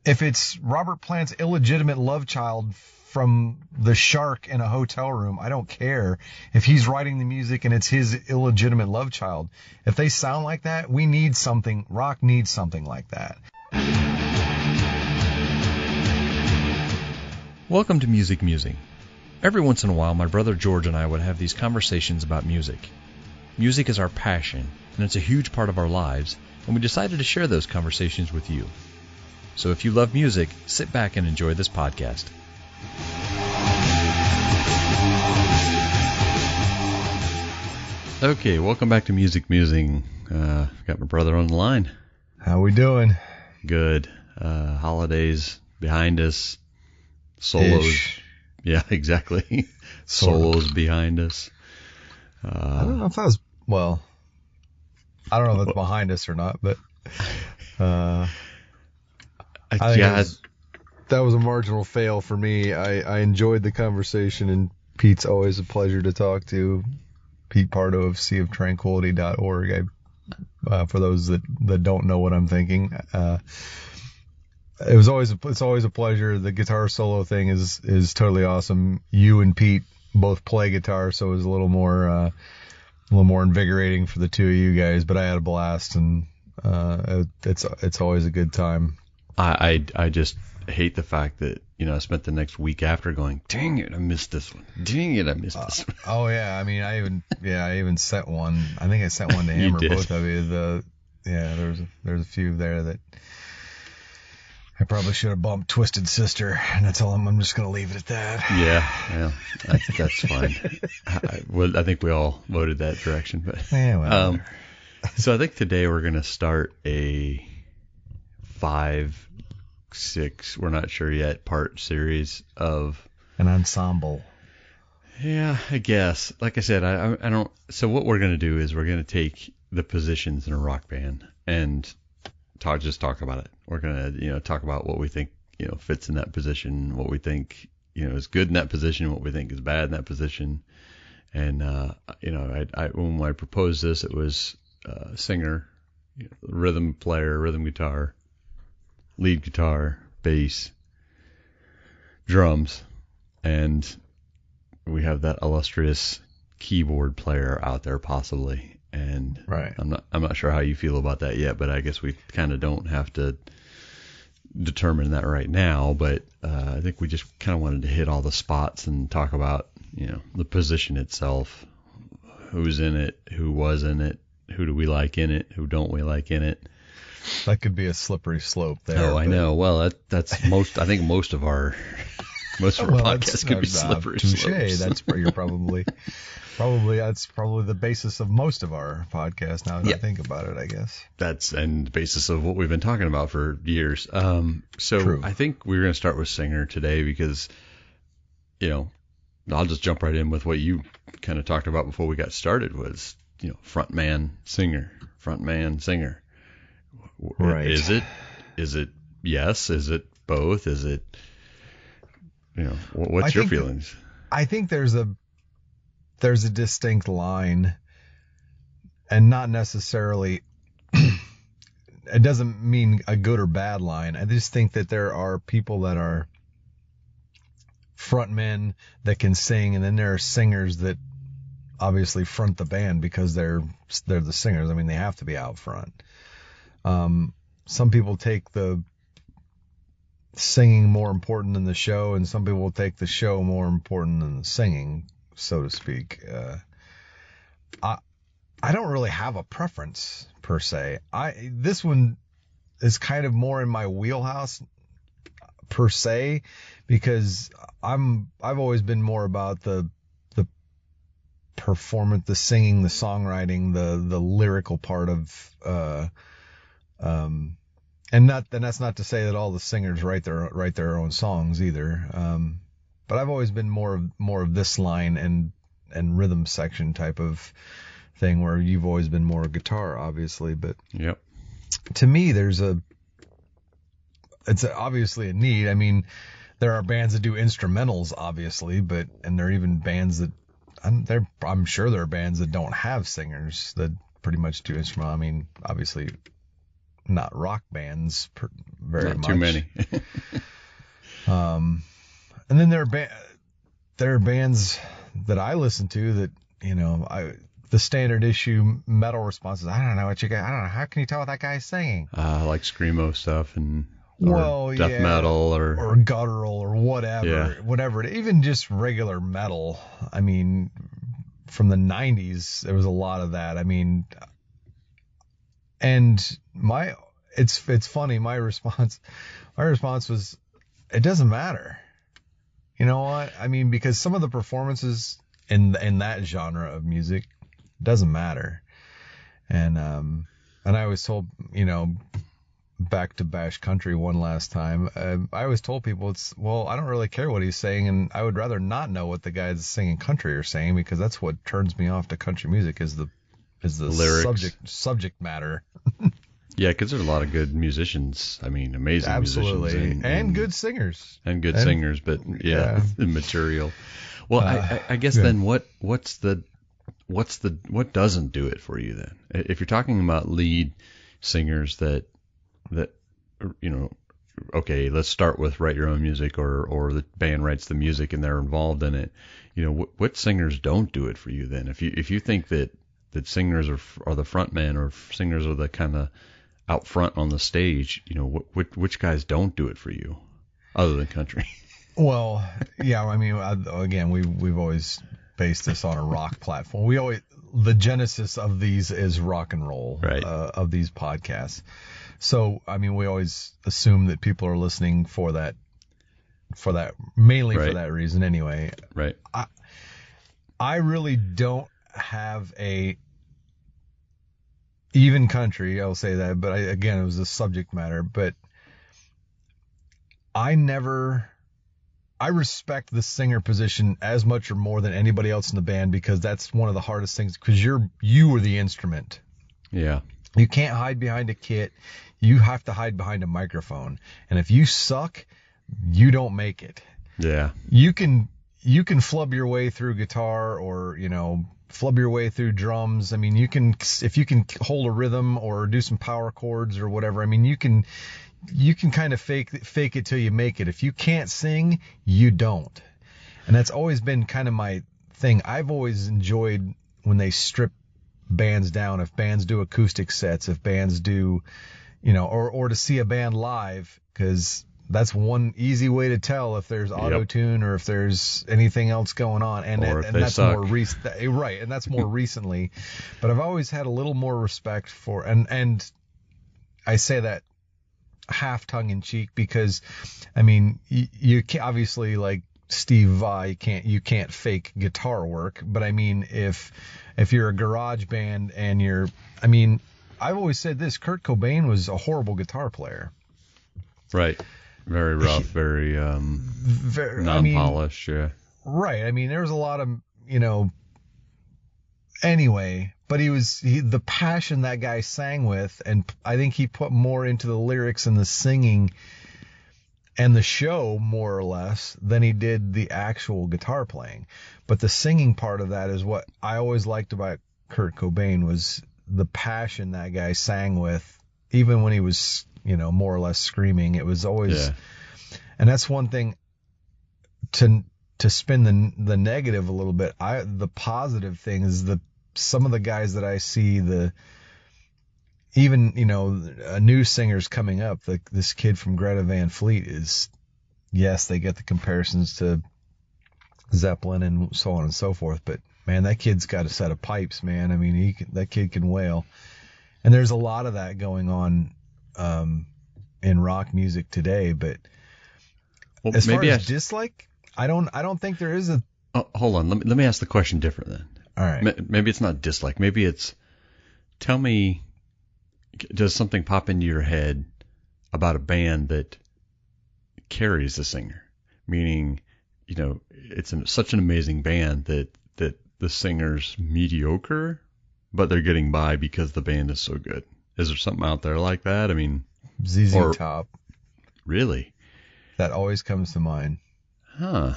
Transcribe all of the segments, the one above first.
if it's Robert Plant's illegitimate love child from the shark in a hotel room, I don't care if he's writing the music and it's his illegitimate love child. If they sound like that, we need something. Rock needs something like that. Welcome to Musing. Every once in a while, my brother George and I would have these conversations about music. Music is our passion, and it's a huge part of our lives, and we decided to share those conversations with you. So if you love music, sit back and enjoy this podcast. Okay, welcome back to Musing. Got my brother on the line. How we doing? Good. Holidays behind us. Solos. Ish. Yeah, exactly. Solos behind us. I don't know if that was, well, I don't know if it's behind us or not, but I think that was a marginal fail for me. I enjoyed the conversation, and Pete's always a pleasure to talk to. Pete Pardo of seaoftranquility.org. For those that don't know what I'm thinking, it's always a pleasure. The guitar solo thing is totally awesome. You and Pete both play guitar, so it was a little more invigorating for the two of you guys. But I had a blast, and it's always a good time. I just hate the fact that, I spent the next week after going, dang it, I missed this one. Dang it, I missed this one. Oh yeah, I mean, I even sent one. I think I sent one to him or both of you. There's a few there that I probably should have bumped Twisted Sister, and I told him I'm just going to leave it at that. Yeah, that's fine. I think we all voted that direction, but yeah, well. So I think today we're going to start a 5-6, we're not sure yet, part series of an ensemble. Yeah, I guess. Like I said, I don't. So what we're going to do is we're going to take the positions in a rock band and talk about it. We're going to, talk about what we think, fits in that position, what we think, is good in that position, what we think is bad in that position. And, when I proposed this, it was singer, rhythm player, rhythm guitar, lead guitar, bass, drums, and we have that illustrious keyboard player out there possibly. And right. I'm not sure how you feel about that yet, but I guess we kind of don't have to determine that right now. But I think we just kind of wanted to hit all the spots and talk about, the position itself, who's in it, who was in it, who do we like in it, who don't we like in it. That could be a slippery slope there. Oh, I know. Well, that's most. I think most of our podcasts could be slippery slopes. That's where you're probably that's probably the basis of most of our podcasts. Now that I think about it, I guess that's the basis of what we've been talking about for years. So True. I think we're going to start with singer today because, I'll just jump right in with what you kind of talked about before we got started was, front man singer. Right. Is it yes? Is it both? Is it, what's your feelings? I think there's a distinct line, and not necessarily, it doesn't mean a good or bad line. I just think that there are people that are frontmen that can sing, and then there are singers that obviously front the band because they're the singers. I mean, they have to be out front. Some people take the singing more important than the show, and some people take the show more important than the singing, so to speak. I don't really have a preference per se. This one is kind of more in my wheelhouse per se, because I've always been more about the performance, the singing, the songwriting, the lyrical part of and that's not to say that all the singers write their own songs either. But I've always been more of this line and rhythm section type of thing, where you've always been more guitar, obviously. But yep. To me, it's obviously a need. I mean, there are bands that do instrumentals, obviously, and there are even bands that I'm sure there are bands that don't have singers that pretty much do instrumental. I mean, obviously, not rock bands very not much. Too many. And then there are bands that I listen to that, the standard issue metal responses. I don't know what you got. I don't know. How can you tell what that guy's singing? Like screamo stuff or death metal or guttural or whatever. Even just regular metal. I mean, from the 90s, there was a lot of that. I mean, and it's funny. My response was, it doesn't matter. You know what? I mean, because some of the performances in that genre of music doesn't matter. And I was told, back to Bash Country one last time, I always told people I don't really care what he's saying, and I would rather not know what the guys singing country are saying, because that's what turns me off to country music is the lyrics. subject matter. Yeah, because there's a lot of good musicians. I mean, amazing Absolutely. musicians. And good singers. And good singers, but the material. Well, I guess then what doesn't do it for you then? If you're talking about lead singers that okay, let's start with write your own music or the band writes the music and they're involved in it. What singers don't do it for you then? If you think that singers are the front men or singers are the kind of out front on the stage, which guys don't do it for you other than country? Well, yeah, I mean, again, we've always based this on a rock platform. The genesis of these is rock and roll, right. Of these podcasts. So, I mean, we always assume that people are listening for that mainly right. for that reason anyway. Right. I really don't have even country, I'll say that, but again, it was a subject matter, but I respect the singer position as much or more than anybody else in the band, because that's one of the hardest things, because you are the instrument. Yeah. You can't hide behind a kit. You have to hide behind a microphone. And if you suck, you don't make it. Yeah. You can flub your way through guitar or, flub your way through drums. I mean, if you can hold a rhythm or do some power chords or whatever, I mean, you can kind of fake it till you make it. If you can't sing, you don't. And that's always been kind of my thing. I've always enjoyed when they strip bands down, if bands do acoustic sets, if bands do, or to see a band live, because that's one easy way to tell if there's auto-tune or if there's anything else going on. And that's suck. more recent, right? And that's more recently. But I've always had a little more respect for, and I say that half tongue in cheek, because I mean, you can't, obviously, like Steve Vai, you can't fake guitar work. But I mean, if you're a garage band and I've always said this: Kurt Cobain was a horrible guitar player. Right. Very rough, very non-polished, yeah. Right. I mean, there was a lot of, anyway, but the passion that guy sang with, and I think he put more into the lyrics and the singing and the show, more or less, than he did the actual guitar playing. But the singing part of that is what I always liked about Kurt Cobain, was the passion that guy sang with, even when he was, more or less screaming. It was always, and that's one thing to spin the negative a little bit. The positive thing is some of the guys that I see, even new singers coming up, this kid from Greta Van Fleet is, yes, they get the comparisons to Zeppelin and so on and so forth, but man, that kid's got a set of pipes, man. I mean, that kid can wail. And there's a lot of that going on in rock music today, but as far as dislike, I don't think there is a. Oh, hold on, let me ask the question different then. All right. Maybe it's not dislike. Maybe it's, tell me, does something pop into your head about a band that carries the singer? Meaning, it's such an amazing band that the singer's mediocre, but they're getting by because the band is so good. Is there something out there like that? I mean, ZZ Top. Really? That always comes to mind. Huh.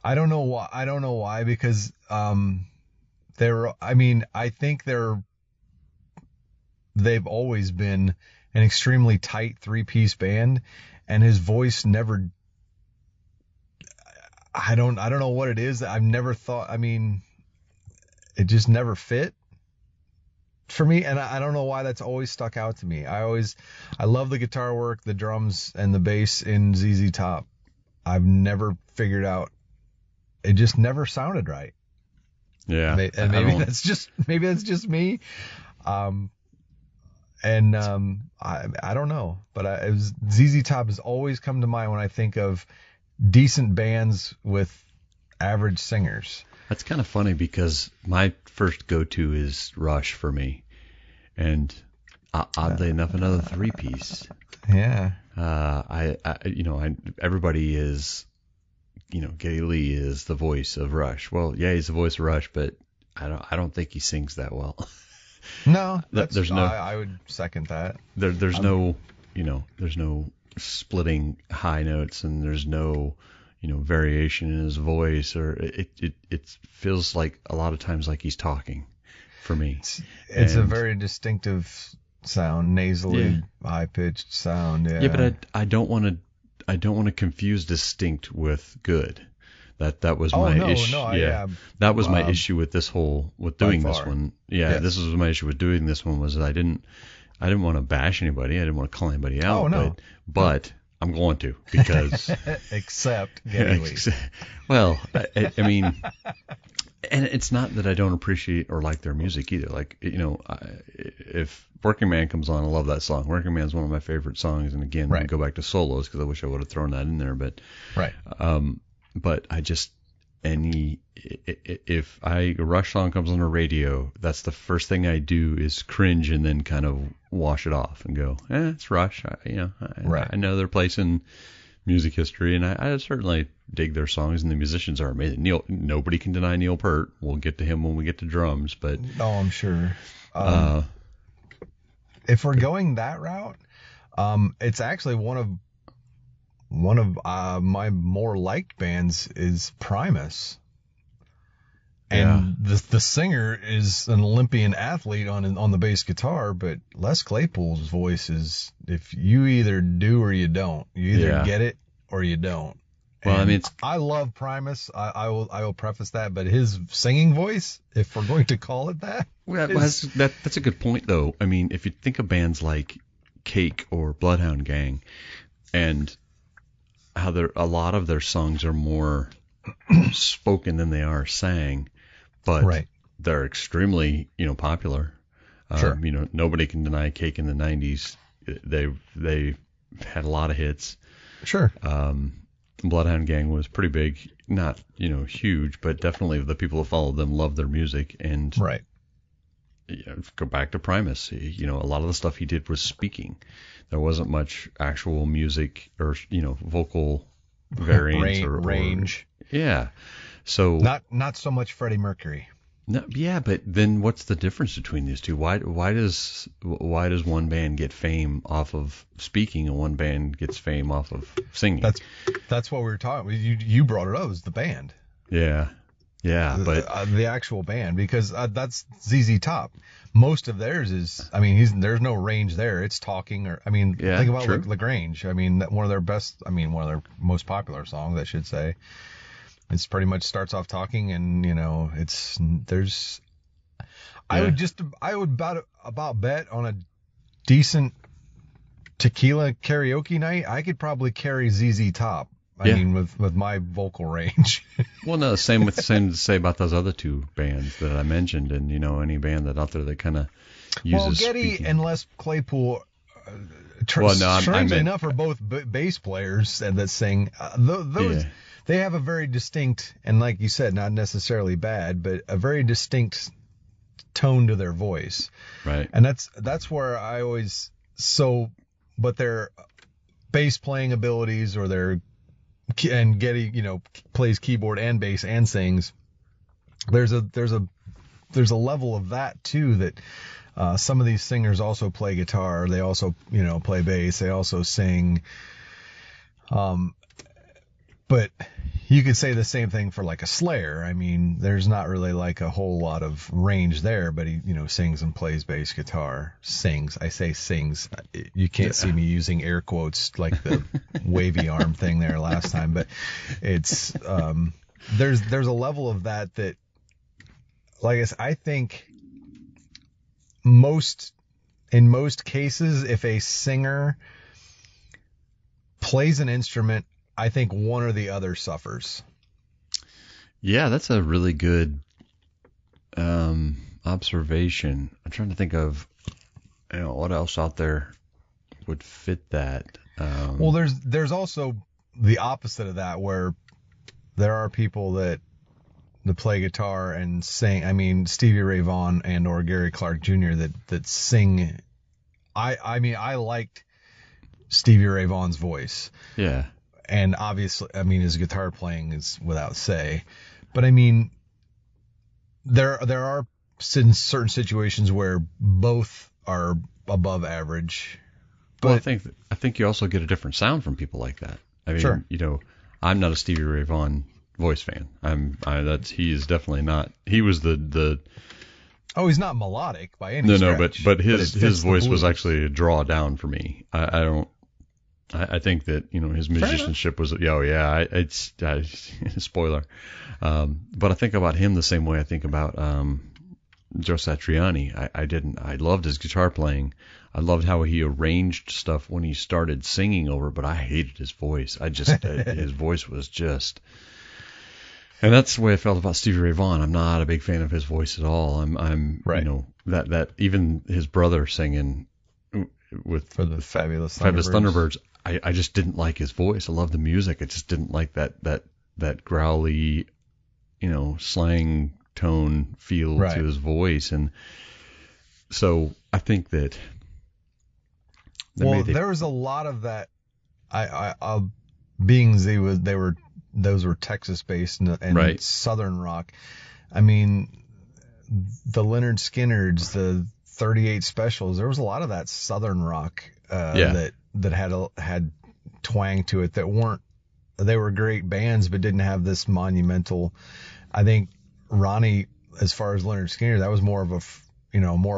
I don't know why, because I think they've always been an extremely tight 3-piece band, and his voice never. I don't know what it is. I've never thought. I mean, it just never fit for me, and I don't know why that's always stuck out to me. I love the guitar work, the drums, and the bass in ZZ Top. I've never figured out. It just never sounded right. Yeah, and maybe that's just me. I don't know, but ZZ Top has always come to mind when I think of decent bands with average singers. That's kind of funny because my first go-to is Rush for me, and oddly enough, another 3-piece. Yeah. Everybody is, Geddy Lee is the voice of Rush. Well, yeah, he's the voice of Rush, but I don't think he sings that well. No, I would second that. There's no splitting high notes, and there's no, variation in his voice, or it feels like a lot of times like he's talking for me. It's a very distinctive sound, nasally, high-pitched sound. Yeah. Yeah, but I don't want to confuse distinct with good. That was my issue. That was my issue with this doing this one. Yeah, yes. This was my issue with doing this one, was that I didn't want to bash anybody. I didn't want to call anybody out. Oh, no. But I'm going to, because except Geddy Lee. Well, I mean, and it's not that I don't appreciate or like their music either. Like, if Working Man comes on, I love that song. Working Man is one of my favorite songs. And again, we go back to solos, because I wish I would have thrown that in there. But right. But I just, if a Rush song comes on the radio, that's the first thing I do is cringe and then kind of wash it off and go, it's Rush. I know their place in music history, and I certainly dig their songs, and the musicians are amazing. Nobody can deny Neil Peart. We'll get to him when we get to drums, but I'm sure. If we're going that route, it's actually one of my more liked bands is Primus. And the singer is an Olympian athlete on the bass guitar, but Les Claypool's voice is, if you either do or you don't. You either get it or you don't. Well, and I love Primus. I will preface that, but his singing voice, if we're going to call it that, that's a good point, though. I mean, if you think of bands like Cake or Bloodhound Gang, and how a lot of their songs are more spoken than they are sang, but they're extremely, popular. Sure. Nobody can deny Cake in the 90s. They had a lot of hits. Sure. Bloodhound Gang was pretty big, not, huge, but definitely the people who followed them loved their music. And go back to Primus. A lot of the stuff he did was speaking. There wasn't much actual music or, vocal variants or range. Yeah. So not so much Freddie Mercury. No, yeah, but then what's the difference between these two? Why does one band get fame off of speaking and one band gets fame off of singing? That's what we were talking. You brought it up. It was the band. Yeah, but the actual band, because that's ZZ Top. Most of theirs is, there's no range there. It's talking, think about LaGrange. One of their most popular songs, I should say. It's pretty much starts off talking, and I would about bet on a decent tequila karaoke night, I could probably carry ZZ Top. With my vocal range. Well, no, same to say about those other two bands that I mentioned, and any band that out there that kind of uses Geddy speaking. And Les Claypool. Strangely enough, are both bass players that sing. They have a very distinct, and like you said, not necessarily bad, but a very distinct tone to their voice. Right. And that's where I always but their bass playing abilities, or and Geddy, plays keyboard and bass and sings. There's a level of that too, that some of these singers also play guitar. They also, play bass. They also sing. But you could say the same thing for like a Slayer. I mean, there's not really like a whole lot of range there, but he, sings and plays bass guitar. Sings. I say sings. You can't see me using air quotes like the wavy arm thing there last time, but it's, there's a level of that, like I think in most cases, if a singer plays an instrument, I think one or the other suffers. Yeah, that's a really good observation. I'm trying to think of what else out there would fit that. Well, there's also the opposite of that, where there are people that play guitar and sing. I mean, Stevie Ray Vaughan and or Gary Clark Jr. that sing. I mean, I liked Stevie Ray Vaughan's voice. Yeah. And obviously, I mean, his guitar playing is without say. But I mean, there are certain situations where both are above average. But well, I think you also get a different sound from people like that. I mean, sure. I'm not a Stevie Ray Vaughan voice fan. He is definitely not. He was the Oh, he's not melodic by any stretch. No, but his voice was actually a draw down for me. I think that his musicianship was it's spoiler, but I think about him the same way I think about Joe Satriani. I loved his guitar playing. I loved how he arranged stuff when he started singing over, but I hated his voice. His voice was just. And that's the way I felt about Stevie Ray Vaughan. I'm not a big fan of his voice at all. I'm right. That even his brother singing for the Fabulous Thunderbirds. I just didn't like his voice. I love the music. I just didn't like that growly, slang tone feel right. to his voice. And so I think that. There was a lot of that. Those were Texas based and right. Southern rock. I mean, the Lynyrd Skynyrd's, the 38 Specials. There was a lot of that Southern rock that had twang to it they were great bands, but didn't have this monumental. I think Ronnie, as far as Lynyrd Skynyrd, that was more of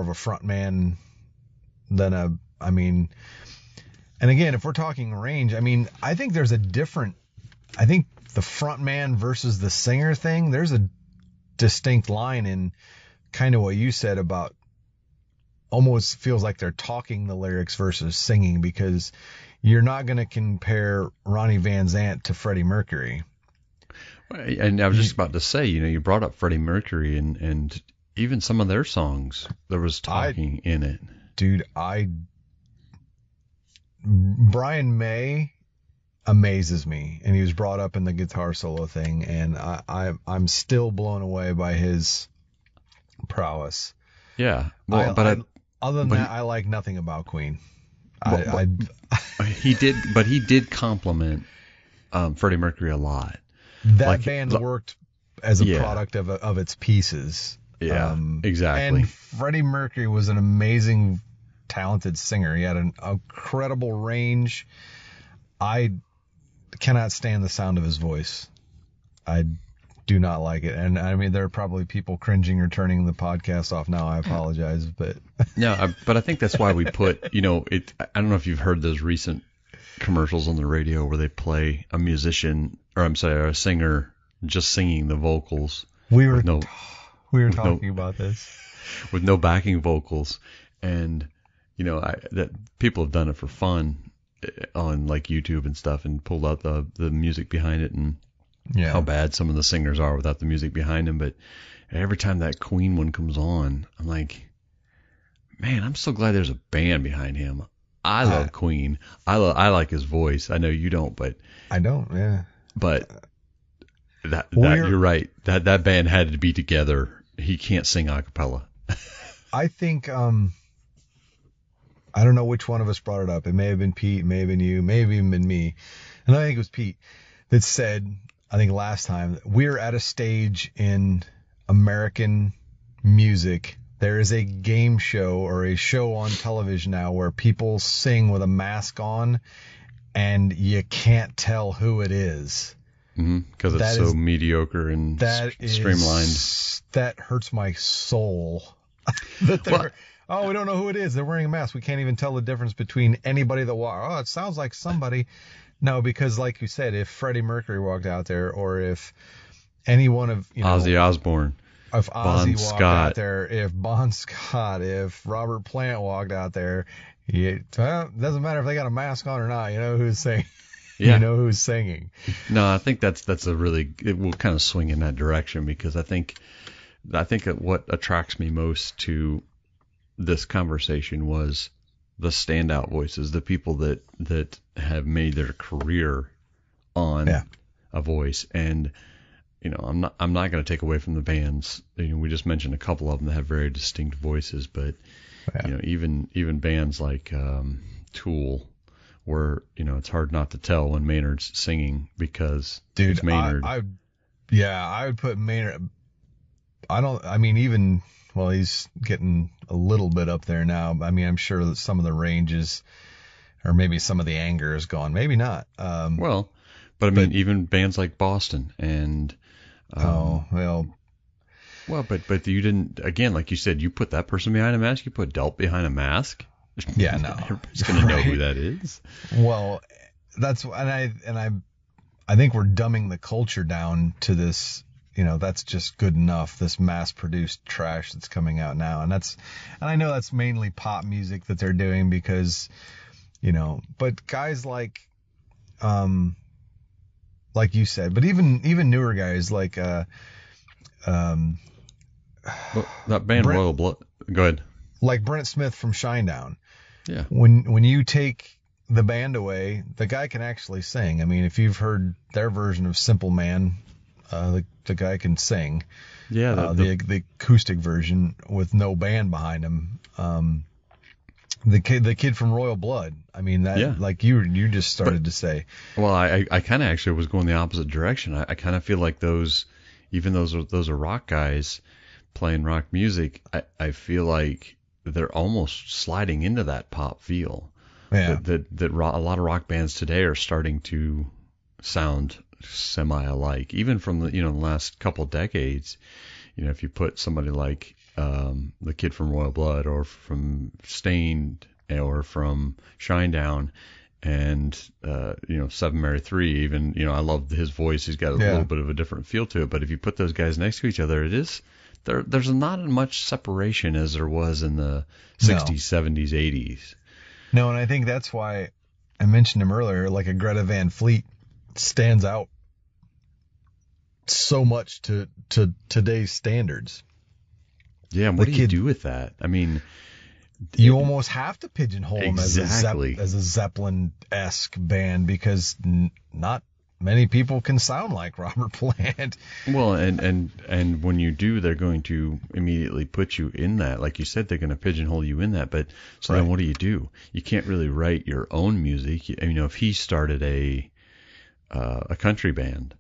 a front man than and again, if we're talking range, I mean, I think the front man versus the singer thing, there's a distinct line in kind of what you said about almost feels like they're talking the lyrics versus singing, because you're not going to compare Ronnie Van Zant to Freddie Mercury. And I was just about to say, you brought up Freddie Mercury and even some of their songs, there was talking in it. Dude, Brian May amazes me, and he was brought up in the guitar solo thing, and I'm still blown away by his prowess. Yeah. Well, other than that, I like nothing about Queen. He did compliment Freddie Mercury a lot. That band worked as a product of its pieces. Yeah, exactly. And Freddie Mercury was an amazing, talented singer. He had an incredible range. I cannot stand the sound of his voice. I do not like it. And I mean, there are probably people cringing or turning the podcast off now. I apologize, but no, but I think that's why we put, I don't know if you've heard those recent commercials on the radio where they play a singer just singing the vocals. We were talking about this with no backing vocals. And, that people have done it for fun on like YouTube and stuff and pulled out the music behind it and how bad some of the singers are without the music behind them. But every time that Queen one comes on, I'm like, man, I'm so glad there's a band behind him. I love Queen. I like his voice. I know you don't, but I don't. Yeah. But you're right. That band had to be together. He can't sing a cappella. I think I don't know which one of us brought it up. It may have been Pete, it may have been you, maybe even been me. And I think it was Pete that said, I think last time, we're at a stage in American music. There is a game show or a show on television now where people sing with a mask on and you can't tell who it is. Because it's so mediocre and streamlined. That hurts my soul. We don't know who it is. They're wearing a mask. We can't even tell the difference between anybody that walks. Oh, it sounds like somebody. No, because like you said, if Freddie Mercury walked out there, or if any one of Ozzy Osbourne, if Ozzy walked out there, if Bon Scott, if Robert Plant walked out there, it doesn't matter if they got a mask on or not. You know who's saying. Yeah. You know who's singing. No, I think it will kind of swing in that direction, because I think what attracts me most to this conversation was the standout voices, the people that have made their career on a voice. And I'm not going to take away from the bands. We just mentioned a couple of them that have very distinct voices, but even bands like Tool, where it's hard not to tell when Maynard's singing, because it's Maynard. I would put Maynard. He's getting a little bit up there now. I mean, I'm sure that some of the ranges, or maybe some of the anger is gone. Maybe not. But even bands like Boston and. But you didn't, again, like you said, you put that person behind a mask. You put Delp behind a mask. Yeah, no. Everybody's going to know who that is. Well, I think we're dumbing the culture down to this, that's just good enough, this mass-produced trash that's coming out now. And I know that's mainly pop music that they're doing because, but guys like you said, but even newer guys like, that band Royal Blood, go ahead. Like Brent Smith from Shinedown. Yeah. When you take the band away, the guy can actually sing. I mean, if you've heard their version of Simple Man, the guy can sing. Yeah. The acoustic version with no band behind him. The kid from Royal Blood. I mean, like you just started to say. Well, I kind of actually was going the opposite direction. I kind of feel like those are rock guys playing rock music. I feel like they're almost sliding into that pop feel. Yeah. That a lot of rock bands today are starting to sound semi-alike, even from the last couple decades. If you put somebody like the kid from Royal Blood, or from Stained, or from Shinedown, and Seven Mary 3, even I love his voice. He's got a little bit of a different feel to it. But if you put those guys next to each other, there's not as much separation as there was in the 60s, 70s, 80s. No, and I think that's why I mentioned him earlier. Like a Greta Van Fleet stands out so much to today's standards. Yeah, what do you do with that? I mean, you almost have to pigeonhole him as a Zeppelin-esque band, because not many people can sound like Robert Plant. Well, and when you do, they're going to immediately put you in that. Like you said, they're going to pigeonhole you in that. But then what do? You can't really write your own music. If he started a country band,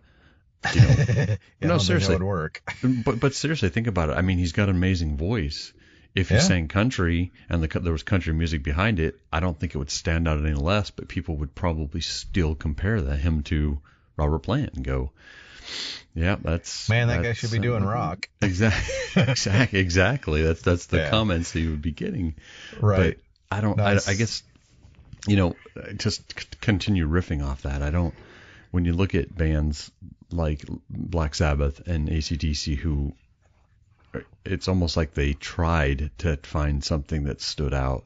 no, seriously, it would work. But seriously, think about it. I mean, he's got an amazing voice. If he sang country and there was country music behind it, I don't think it would stand out any less. But people would probably still compare him to Robert Plant and go, "Yeah, that guy should be doing rock." Exactly. That's the comments that you would be getting. Right. But I guess just continue riffing off that. When you look at bands like Black Sabbath and AC/DC, who it's almost like they tried to find something that stood out.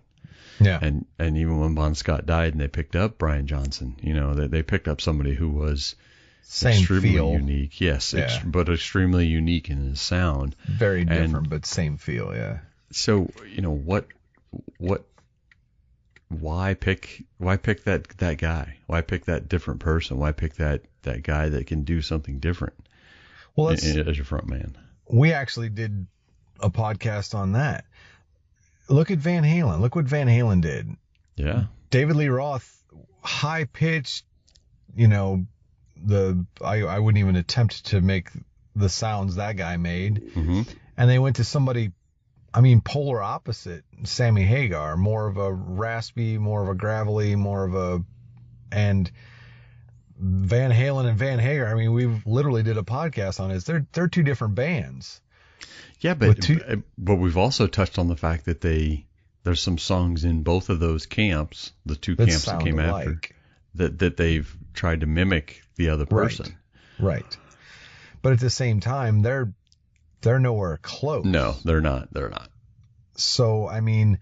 Yeah. And even when Bon Scott died and they picked up Brian Johnson, they picked up somebody who was extremely unique. Yes, but extremely unique in his sound. Very different, but same feel, yeah. So, why pick that guy? Why pick that different person? Why pick that guy that can do something different? Well, as your front man. We actually did a podcast on that. Look at Van Halen. Look what Van Halen did. Yeah. David Lee Roth, high pitched, I wouldn't even attempt to make the sounds that guy made. Mm-hmm. And they went to somebody, polar opposite, Sammy Hagar, more of a raspy, more of a gravelly, and Van Halen and Van Hagar. I mean, we literally did a podcast on it. They're two different bands. Yeah, but we've also touched on the fact that there's some songs in both of those camps, the two camps that came after, that they've tried to mimic the other person. Right. But at the same time, they're nowhere close. No, they're not. So, I mean,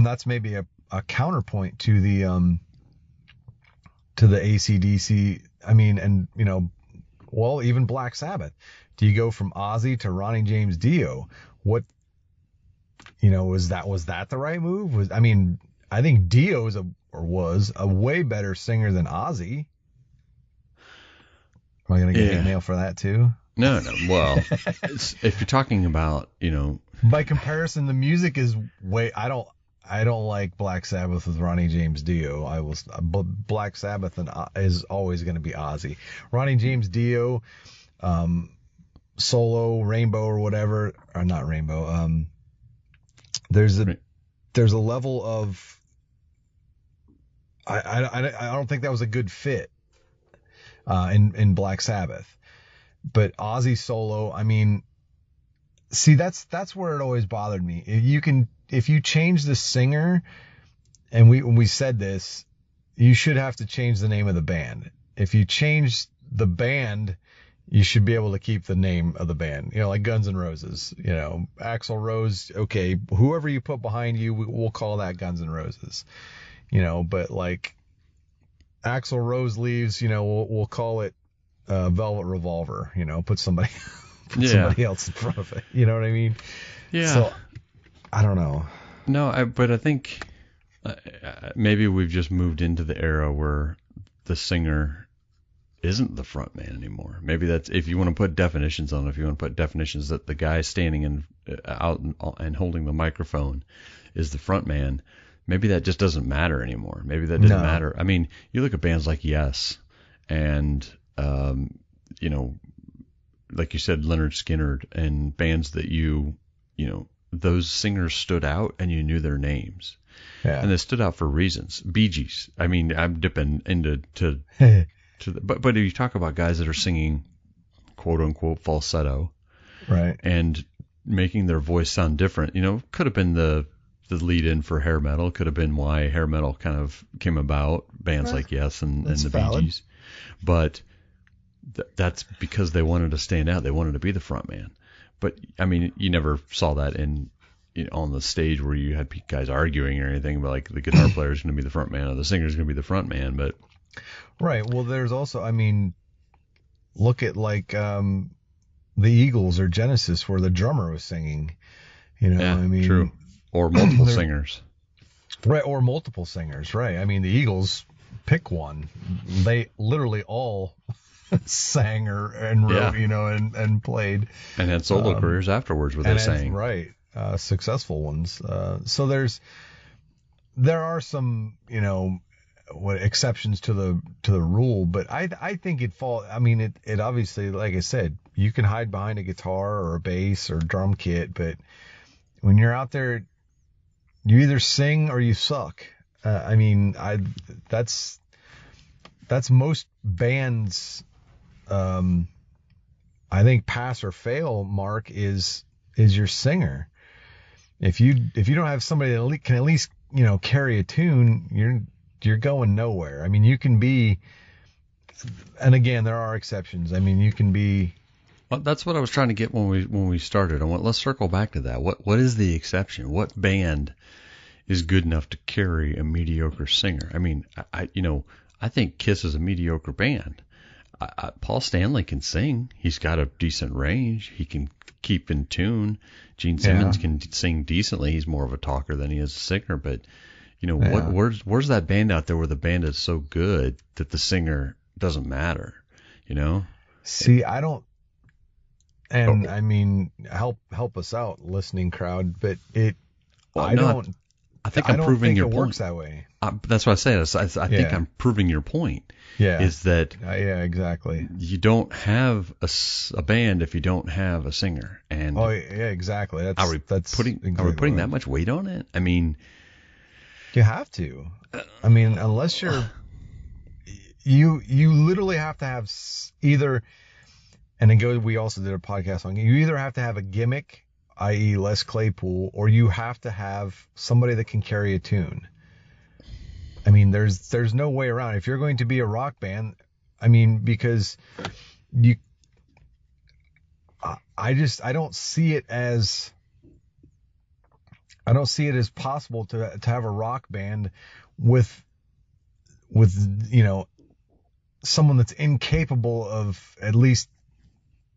that's maybe a counterpoint to the AC/DC. I mean, and even Black Sabbath. Do you go from Ozzy to Ronnie James Dio? What, was that the right move? I think Dio was a way better singer than Ozzy. Am I going to get hate mail for that too? No. Well, if you're talking about, by comparison, the music is way. I don't like Black Sabbath with Ronnie James Dio. Black Sabbath is always going to be Ozzy. Ronnie James Dio, solo, Rainbow or whatever, or not Rainbow. There's a level of. I don't think that was a good fit. In Black Sabbath, but Ozzy solo. See, that's where it always bothered me. If you change the singer, and when we said this, you should have to change the name of the band. If you change the band, you should be able to keep the name of the band. Like Guns N' Roses. Axl Rose. Okay, whoever you put behind you, we'll call that Guns N' Roses. But like. Axl Rose leaves, we'll call it Velvet Revolver, put somebody else in front of it. You know what I mean? Yeah. So, I don't know. No, but I think maybe we've just moved into the era where the singer isn't the front man anymore. Maybe that's, if you want to put definitions on it, if you want to put definitions that the guy standing out and holding the microphone is the front man, maybe that just doesn't matter anymore. Maybe that doesn't matter. You look at bands like Yes and, like you said, Lynyrd Skynyrd, and bands that those singers stood out and you knew their names. Yeah. And they stood out for reasons. Bee Gees. I'm dipping into but if you talk about guys that are singing quote unquote falsetto, right, and making their voice sound different, could have been the lead in for hair metal, could have been why hair metal kind of came about, bands like Yes and the Bee Gees. But that's because they wanted to stand out. They wanted to be the front man. But you never saw that on the stage where you had guys arguing or anything, but like the guitar player is going to be the front man or the singer is going to be the front man. But right. Well, there's also, look at like the Eagles or Genesis where the drummer was singing. True. Or multiple singers. Right, or multiple singers, right. The Eagles, pick one. They literally all sang and wrote, and played. And had solo careers afterwards where they sang. Right, successful ones. So there are some, exceptions to the rule, but I think it obviously, like I said, you can hide behind a guitar or a bass or drum kit, but when you're out there, you either sing or you suck. That's most bands. I think pass or fail mark is your singer. If you don't have somebody that can at least carry a tune, you're going nowhere. You can be, and again there are exceptions. You can be. Well, that's what I was trying to get when we started. Let's circle back to that. What is the exception? What band is good enough to carry a mediocre singer? I think Kiss is a mediocre band. Paul Stanley can sing. He's got a decent range. He can keep in tune. Gene Simmons can sing decently. He's more of a talker than he is a singer. But where's that band out there where the band is so good that the singer doesn't matter? See, I don't. And help us out, listening crowd. But I think I'm proving your point. It works that way. That's what I say. I think I'm proving your point. Yeah. Is that exactly. You don't have a band if you don't have a singer. And exactly. Are we putting that much weight on it? You have to. Unless you're you literally have to have either, and we also did a podcast on, you either have to have a gimmick, i.e. Les Claypool, or you have to have somebody that can carry a tune. I mean, there's no way around. If you're going to be a rock band, I mean, because I don't see it as possible to have a rock band with someone that's incapable of at least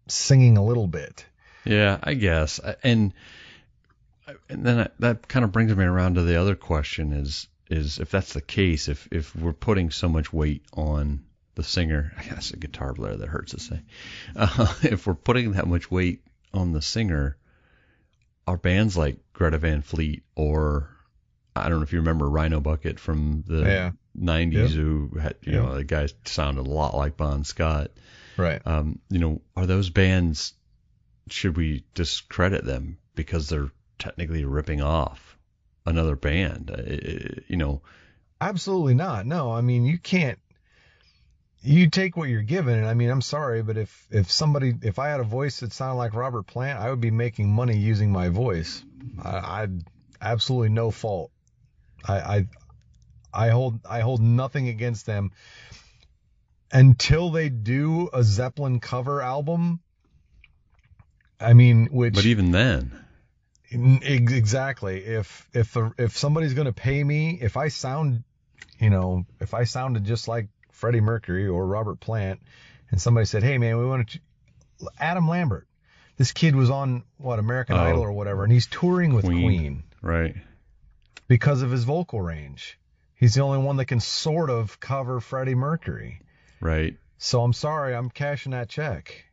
singing a little bit. Yeah, I guess. And then that kind of brings me around to the other question is if that's the case, if we're putting so much weight on the singer, I guess a guitar player, that hurts to say, if we're putting that much weight on the singer, are bands like Greta Van Fleet, or I don't know if you remember Rhino Bucket from the 90s, who had, the guy sounded a lot like Bon Scott. Right. Are those bands, should we discredit them because they're technically ripping off another band? Absolutely not. No, I mean, you can't. You take what you're given, and I mean, I'm sorry, but if I had a voice that sounded like Robert Plant, I would be making money using my voice. I'd absolutely no fault. I hold nothing against them until they do a Zeppelin cover album. I mean, but even then, exactly. If somebody's going to pay me, if I sounded just like Freddie Mercury or Robert Plant, and somebody said, "Hey man, we want to," Adam Lambert, this kid was on American Idol or whatever, and he's touring with Queen, right? Because of his vocal range, he's the only one that can sort of cover Freddie Mercury, right? So I'm sorry, I'm cashing that check.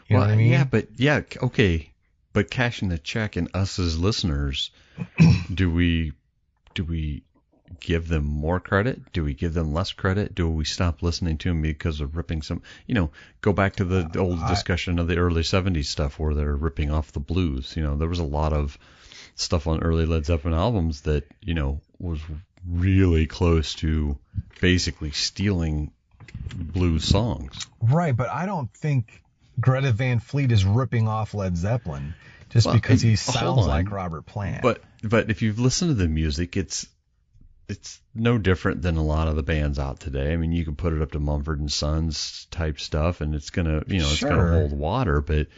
You know what I mean? Okay, but cashing the check, and us as listeners, do we give them more credit? Do we give them less credit? Do we stop listening to them because of ripping some? Go back to the old discussion of the early '70s stuff where they're ripping off the blues. There was a lot of stuff on early Led Zeppelin albums that was really close to basically stealing blues songs. Right, but I don't think Greta Van Fleet is ripping off Led Zeppelin just because he sounds like Robert Plant. But if you've listened to the music, it's no different than a lot of the bands out today. I mean, you can put it up to Mumford & Sons type stuff, and it's gonna, it's gonna hold water. But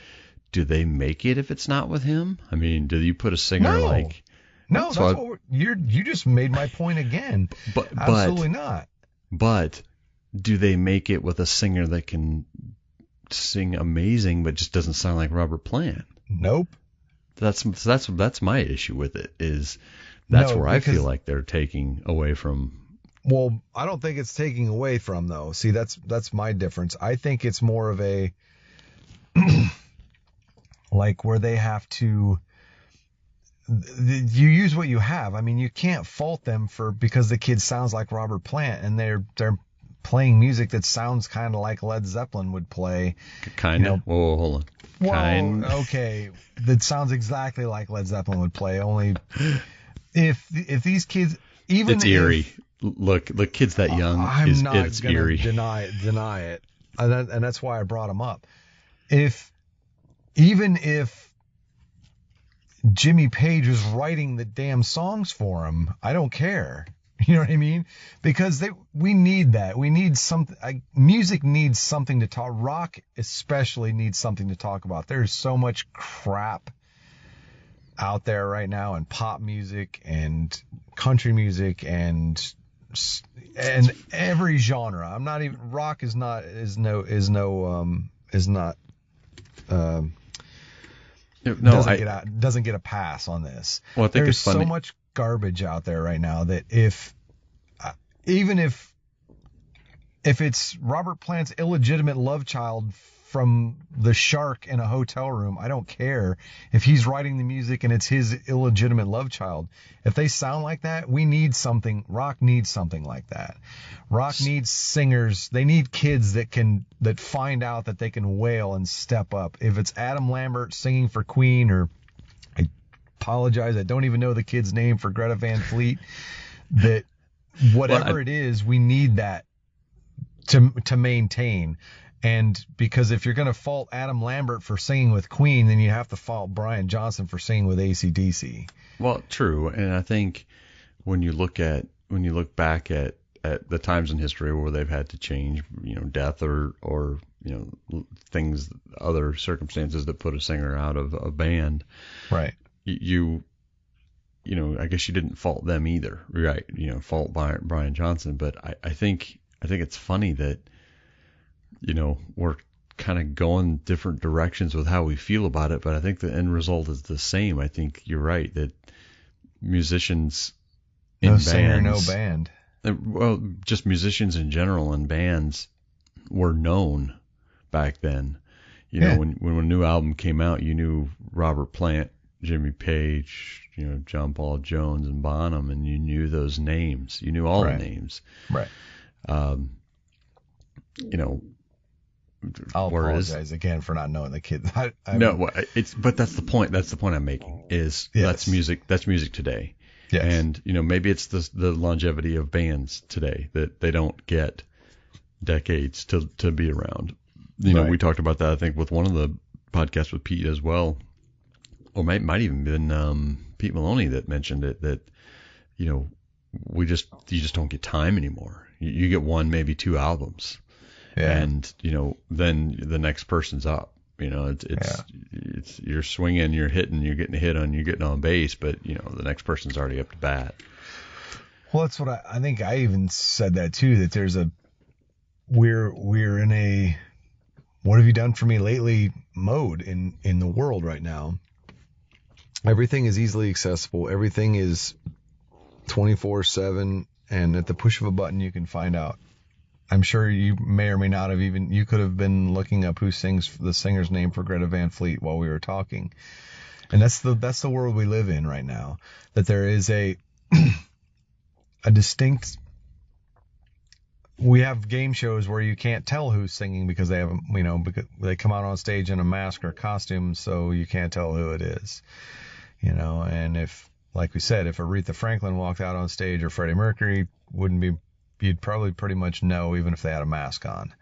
do they make it if it's not with him? I mean, do you put a singer like? No, you just made my point again. But absolutely not. But do they make it with a singer that can sing amazing but just doesn't sound like Robert Plant? Nope. That's my issue with it. That's where I feel like they're taking away from. Well, I don't think it's taking away from, though. See, that's my difference. I think it's more of a like where they have to. You use what you have. I mean, you can't fault them because the kid sounds like Robert Plant and they're playing music that sounds kind of like Led Zeppelin would play. Kind of. Whoa, hold on. Well, okay, that sounds exactly like Led Zeppelin would play. Only if these kids, even it's eerie. Look, kids that young. I'm not it's gonna eerie. deny it, and that's why I brought him up. Even if Jimmy Page was writing the damn songs for him, I don't care. You know what I mean? Because we need that. We need something. Music needs something to talk. Rock especially needs something to talk about. There's so much crap out there right now, and pop music and country music and every genre. I'm not even. Rock is not. No. Doesn't get a pass on this. Well, I think there's it's funny. So much garbage out there right now that even if it's Robert Plant's illegitimate love child from the shark in a hotel room, I don't care if he's writing the music and it's his illegitimate love child. If they sound like that, we need something. Rock needs something like that. Rock needs singers. They need kids that find out that they can wail and step up. If it's Adam Lambert singing for Queen, or I apologize, I don't even know the kid's name, for Greta Van Fleet, that whatever it is, we need that to maintain. And because if you're going to fault Adam Lambert for singing with Queen, then you have to fault Brian Johnson for singing with AC/DC. Well, true. And I think when you look back at the times in history where they've had to change, death or things, other circumstances that put a singer out of a band, right? I guess you didn't fault them either, right? Fault Brian Johnson, but I think it's funny that we're kind of going different directions with how we feel about it, but I think the end result is the same. I think you're right that musicians in bands, singer, no band. Well, just musicians in general and bands were known back then. When a new album came out, you knew Robert Plant, Jimmy Page, John Paul Jones and Bonham, and you knew those names. You knew all the names. Right. I'll apologize again for not knowing the kids. But that's the point. That's the point I'm making. That's music. That's music today. Yes. And maybe it's the longevity of bands today that they don't get decades to be around. We talked about that I think with one of the podcasts with Pete as well, or might even been Pete Maloney that mentioned it, that you just don't get time anymore. You get one, maybe two albums. Yeah. And then the next person's up. It's you're swinging, you're hitting, you're getting hit on, you're getting on base, but the next person's already up to bat. Well, that's what I think. I even said that too. That there's we're in a what have you done for me lately mode in the world right now. Everything is easily accessible. Everything is 24/7, and at the push of a button you can find out. I'm sure you may or may not have you could have been looking up who sings the singer's name for Greta Van Fleet while we were talking. And that's the world we live in right now, that there is a distinct, we have game shows where you can't tell who's singing because they have, because they come out on stage in a mask or costume, so you can't tell who it is, and if, like we said, if Aretha Franklin walked out on stage or Freddie Mercury, you'd probably pretty much know even if they had a mask on.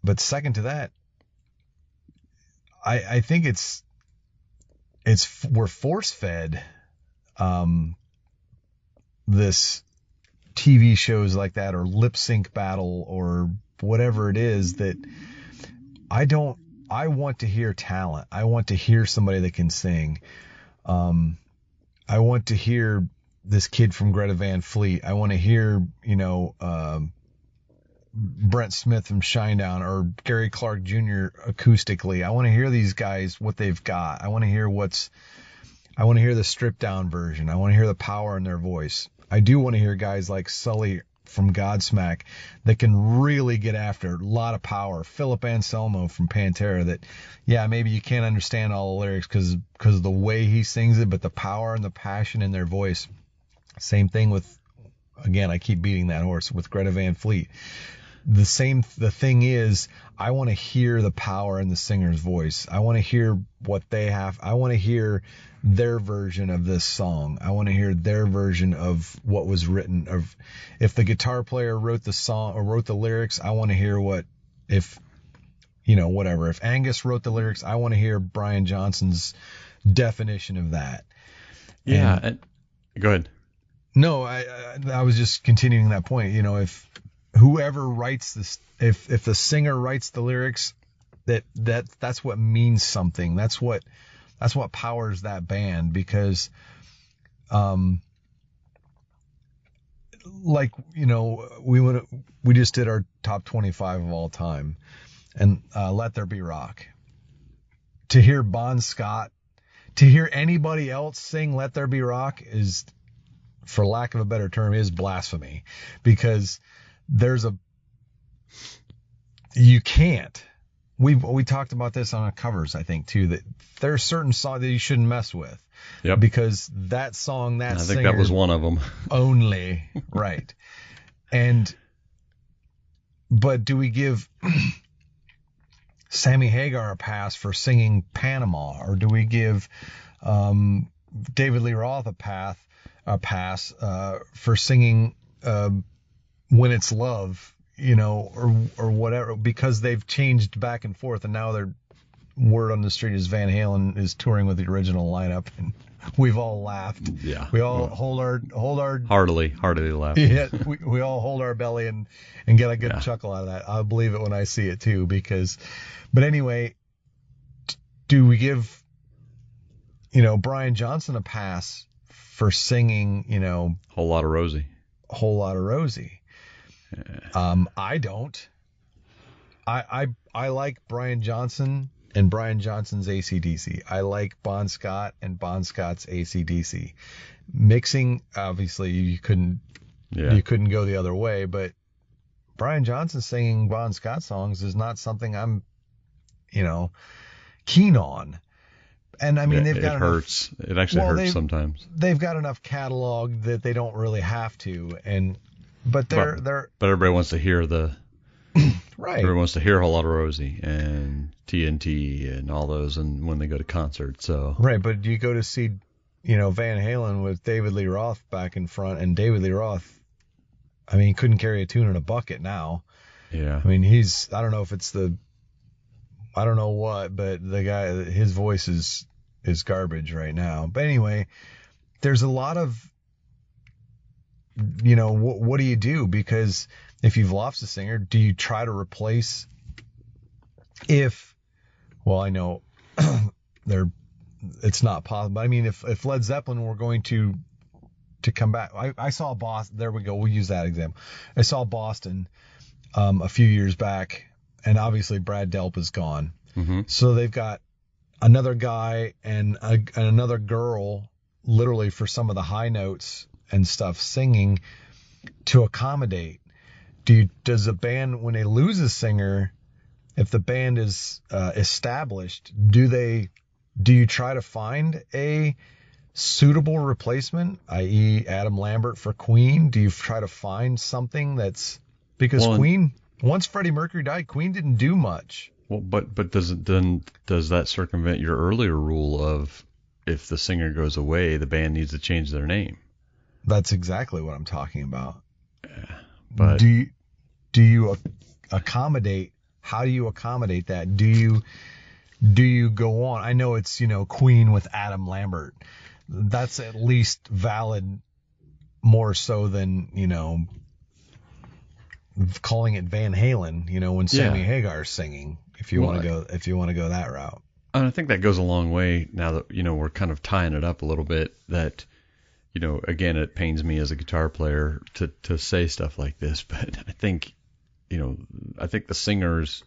But second to that, I think we're force fed this TV shows like that, or lip sync battle, or whatever it is, that I want to hear talent. I want to hear somebody that can sing. I want to hear this kid from Greta Van Fleet. I want to hear, Brent Smith from Shinedown, or Gary Clark Jr. acoustically. I want to hear these guys, what they've got. I want to hear the stripped down version. I want to hear the power in their voice. I do want to hear guys like Sully from Godsmack that can really get after a lot of power. Philip Anselmo from Pantera, that, maybe you can't understand all the lyrics because of the way he sings it, but the power and the passion in their voice. Same thing with, again, I keep beating that horse, with Greta Van Fleet. The thing is, I want to hear the power in the singer's voice. I want to hear what they have. I want to hear their version of this song. I want to hear their version of what was written. If the guitar player wrote the song or wrote the lyrics, I want to hear if Angus wrote the lyrics, I want to hear Brian Johnson's definition of that. Yeah. And go ahead. No, I was just continuing that point. If whoever writes this, if the singer writes the lyrics, that's what means something. That's what powers that band, because, we just did our top 25 of all time, and Let There Be Rock. To hear Bon Scott, to hear anybody else sing Let There Be Rock is, for lack of a better term, is blasphemy, because you can't. We talked about this on our covers, I think, too, that there are certain songs that you shouldn't mess with. Yep. Because that song, I think that was one of them. Only, right. But do we give Sammy Hagar a pass for singing Panama, or do we give David Lee Roth a pass for singing When It's Love, or whatever, because they've changed back and forth, and now their word on the street is Van Halen is touring with the original lineup, and we've all laughed. Yeah. We all hold our heartily laugh. Yeah, we all hold our belly and get a good chuckle out of that. I'll believe it when I see it too, but anyway, do we give Brian Johnson a pass for singing Whole Lot of Rosie? Yeah. I don't. I like Brian Johnson and Brian Johnson's AC/DC. I like Bon Scott and Bon Scott's AC/DC. Mixing, obviously, you couldn't go the other way, but Brian Johnson singing Bon Scott songs is not something I'm, keen on. And I mean, they've got enough. Hurts. It actually hurts sometimes. They've got enough catalog that they don't really have to. But everybody wants to hear the. Right. Everyone wants to hear a whole lot of Rosie and TNT and all those, and when they go to concerts, so. Right, but you go to see, Van Halen with David Lee Roth back in front, and David Lee Roth, I mean, couldn't carry a tune in a bucket now. Yeah. I mean, I don't know if it's I don't know what, but the guy, his voice is garbage right now. But anyway, there's a lot of, what do you do? Because if you've lost a singer, do you try to replace I know it's not possible, but I mean, if Led Zeppelin were going to come back, I saw Boston, there we go, we'll use that example. I saw Boston a few years back, and obviously Brad Delp is gone. Mm-hmm. So they've got another guy and another girl, literally for some of the high notes and stuff, singing to accommodate. Does a band, when they lose a singer, if the band is established, do you try to find a suitable replacement, i.e. Adam Lambert for Queen? Do you try to find something that's, because Queen, once Freddie Mercury died, Queen didn't do much. Well, but does that circumvent your earlier rule of if the singer goes away, the band needs to change their name? That's exactly what I'm talking about. Yeah, but do you accommodate? How do you accommodate that? Do you go on? I know it's Queen with Adam Lambert. That's at least valid, more so than calling it Van Halen. When Sammy Hagar's singing. If you want to go that route. And I think that goes a long way now that we're kind of tying it up a little bit. That again, it pains me as a guitar player to say stuff like this, but I think the singers,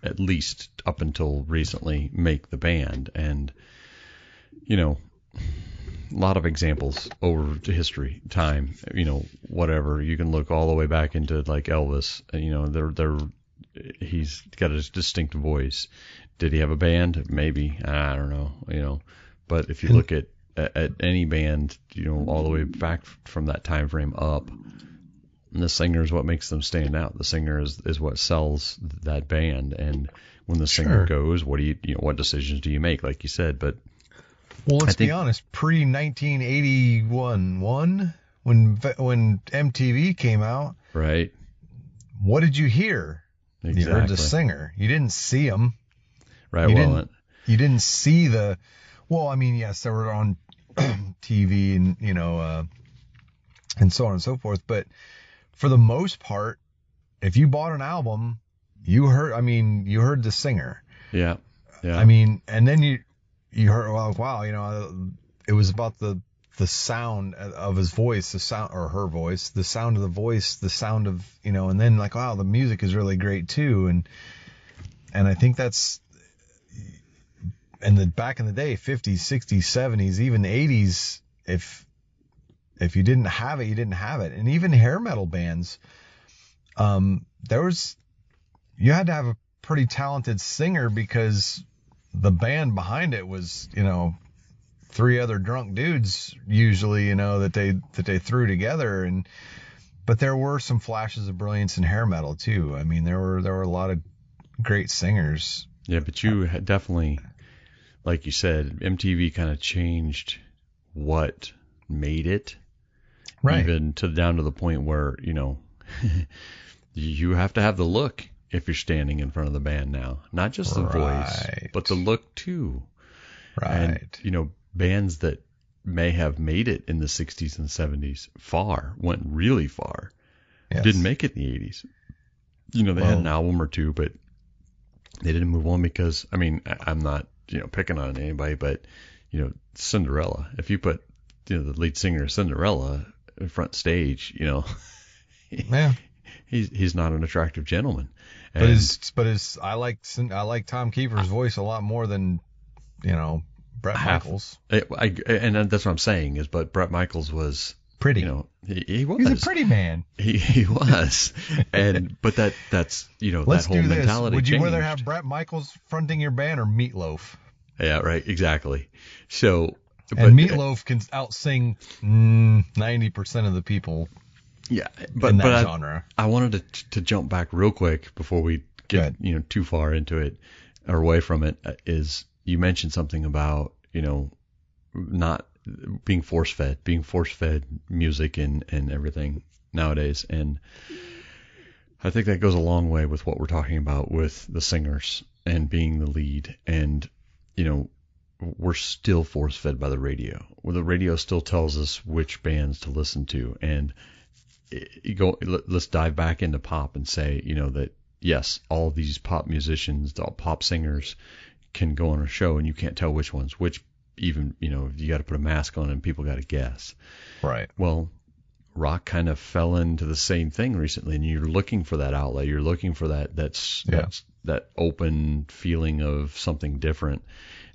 at least up until recently, make the band. And, a lot of examples over history, time, whatever. You can look all the way back into like Elvis, he's got a distinct voice. Did he have a band? Maybe. I don't know, but if you look at any band, all the way back from that time frame up, and the singer is what makes them stand out. The singer is what sells that band. And when the singer goes, what what decisions do you make? Like you said, but let's be honest. Pre 1981, when MTV came out, right? What did you hear? Exactly. You heard the singer. You didn't see him. Right. You didn't see the. Well, I mean, yes, they were on TV and and so on and so forth, but for the most part, if you bought an album, you heard the singer. Yeah. Yeah. I mean, and then you heard, well, wow, it was about the sound of his voice, the sound, or her voice, the sound of the voice, the sound of, and then like, wow, the music is really great too. And I think that's, and back in the day, 50s, 60s, 70s, even 80s, if you didn't have it, you didn't have it. And even hair metal bands, you had to have a pretty talented singer, because the band behind it was, three other drunk dudes usually, that they threw together. But there were some flashes of brilliance in hair metal too. I mean, there were a lot of great singers. Yeah, but you had definitely, like you said, MTV kind of changed what made it. Right. Even down to the point where, you have to have the look if you're standing in front of the band now. Not just the voice, but the look too. Right. And, bands that may have made it in the 60s and 70s went really far. Yes. Didn't make it in the 80s. They had an album or two, but they didn't move on because, I'm not, picking on anybody, but, Cinderella, if you put, the lead singer of Cinderella in front stage, yeah, he's not an attractive gentleman. But I like Tom Keefer's voice a lot more than, Bret Michaels. And that's what I'm saying but Bret Michaels was pretty. He was. He's a pretty man. He was. But that's Let's that whole do this. mentality. Would you changed. rather have Bret Michaels fronting your band or Meatloaf? Yeah, right. Exactly. So. And Meatloaf can outsing 90% of the people. Yeah, in that genre. I wanted to jump back real quick before we get too far into it or away from it. Is you mentioned something about not being force fed music and everything nowadays, and I think that goes a long way with what we're talking about with the singers and being the lead. And we're still force fed by the radio. Well, the radio still tells us which bands to listen to, and let's dive back into pop and say, that yes, all these pop musicians, all pop singers can go on a show and you can't tell which ones, even, you got to put a mask on and people got to guess. Right. Well, rock kind of fell into the same thing recently, and you're looking for that outlet. You're looking for that open feeling of something different.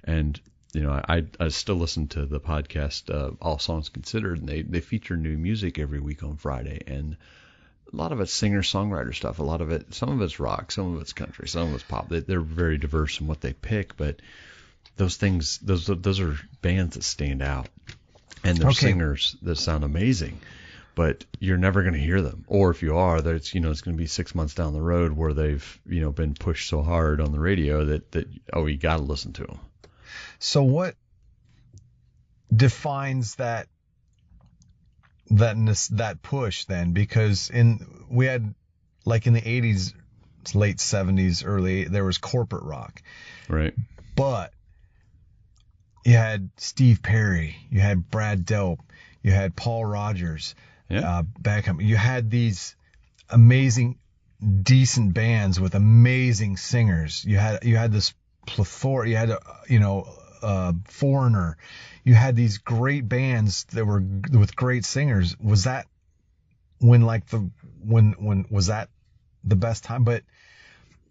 And, I still listen to the podcast, All Songs Considered, and they feature new music every week on Friday. And a lot of it's singer-songwriter stuff. Some of it's rock, some of it's country, some of it's pop. They're very diverse in what they pick, but those are bands that stand out. And they're singers that sound amazing, but you're never going to hear them. Or if you are, it's going to be 6 months down the road where they've, been pushed so hard on the radio that you got to listen to them. So what defines that push then? Because we had, like in the 80s, late 70s, there was corporate rock. Right. But you had Steve Perry, you had Brad Delp, you had Paul Rogers, Beckham. You had these amazing, decent bands with amazing singers. You had this plethora. You had Foreigner. You had these great bands that were with great singers. Was that when was that the best time? But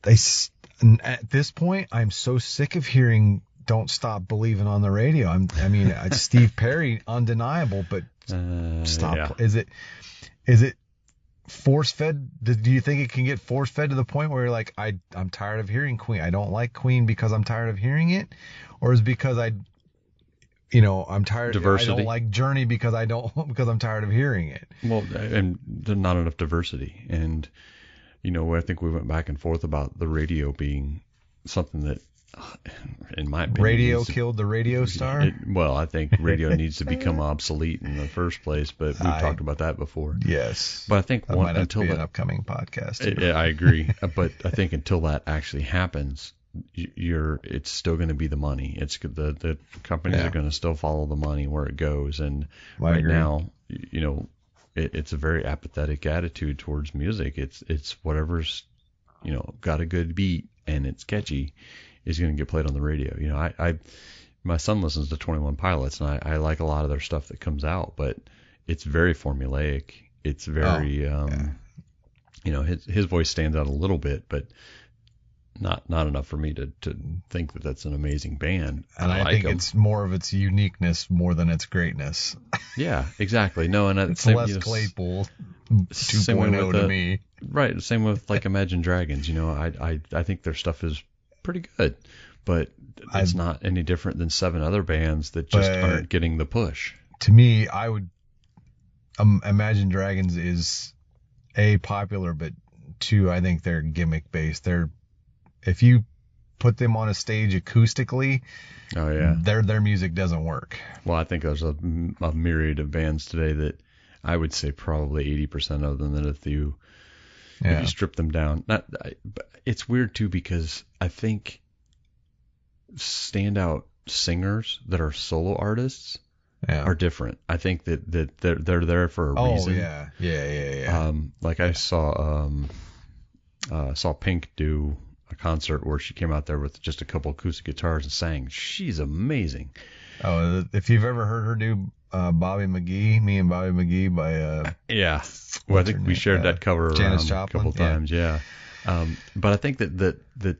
at this point, I'm so sick of hearing "Don't Stop Believing" on the radio. Steve Perry, undeniable, but stop. Yeah. Is it force fed? Do you think it can get force fed to the point where you're like, I'm tired of hearing Queen. I don't like Queen because I'm tired of hearing it, or is it because I'm tired. Diversity. I don't like Journey because I'm tired of hearing it. Well, and there's not enough diversity, and I think we went back and forth about the radio being something that, in my opinion, radio killed the radio star. I think radio needs to become obsolete in the first place, but we've talked about that before. Yes, but I think that might have to be an upcoming podcast. Yeah, I agree. But I think until that actually happens, it's still going to be the money. It's the companies are going to still follow the money where it goes. And right now, it's a very apathetic attitude towards music. It's whatever's got a good beat and it's catchy is going to get played on the radio. My son listens to 21 Pilots, and I like a lot of their stuff that comes out, but it's very formulaic. It's very, his voice stands out a little bit, but not enough for me to think that that's an amazing band. And I think it's more of its uniqueness more than its greatness. Yeah, exactly. No, and it's Les Claypool 2.0 to me. Right. Same with like Imagine Dragons. I think their stuff is pretty good, but it's not any different than 7 other bands that just aren't getting the push. To me, I would Imagine Dragons is popular, but 2, I think they're gimmick based. If you put them on a stage acoustically, their music doesn't work. Well, I think there's a myriad of bands today that I would say probably 80% of them that if you if you strip them down. But it's weird too, because I think standout singers that are solo artists are different. I think that they're there for a reason. Oh yeah. Like I saw Pink do a concert where she came out there with just a couple acoustic guitars and sang. She's amazing. Oh, if you've ever heard her do Bobby McGee, Me and Bobby McGee by yeah. Well, I think we shared that cover Janis around Joplin, a couple times. Yeah. But I think that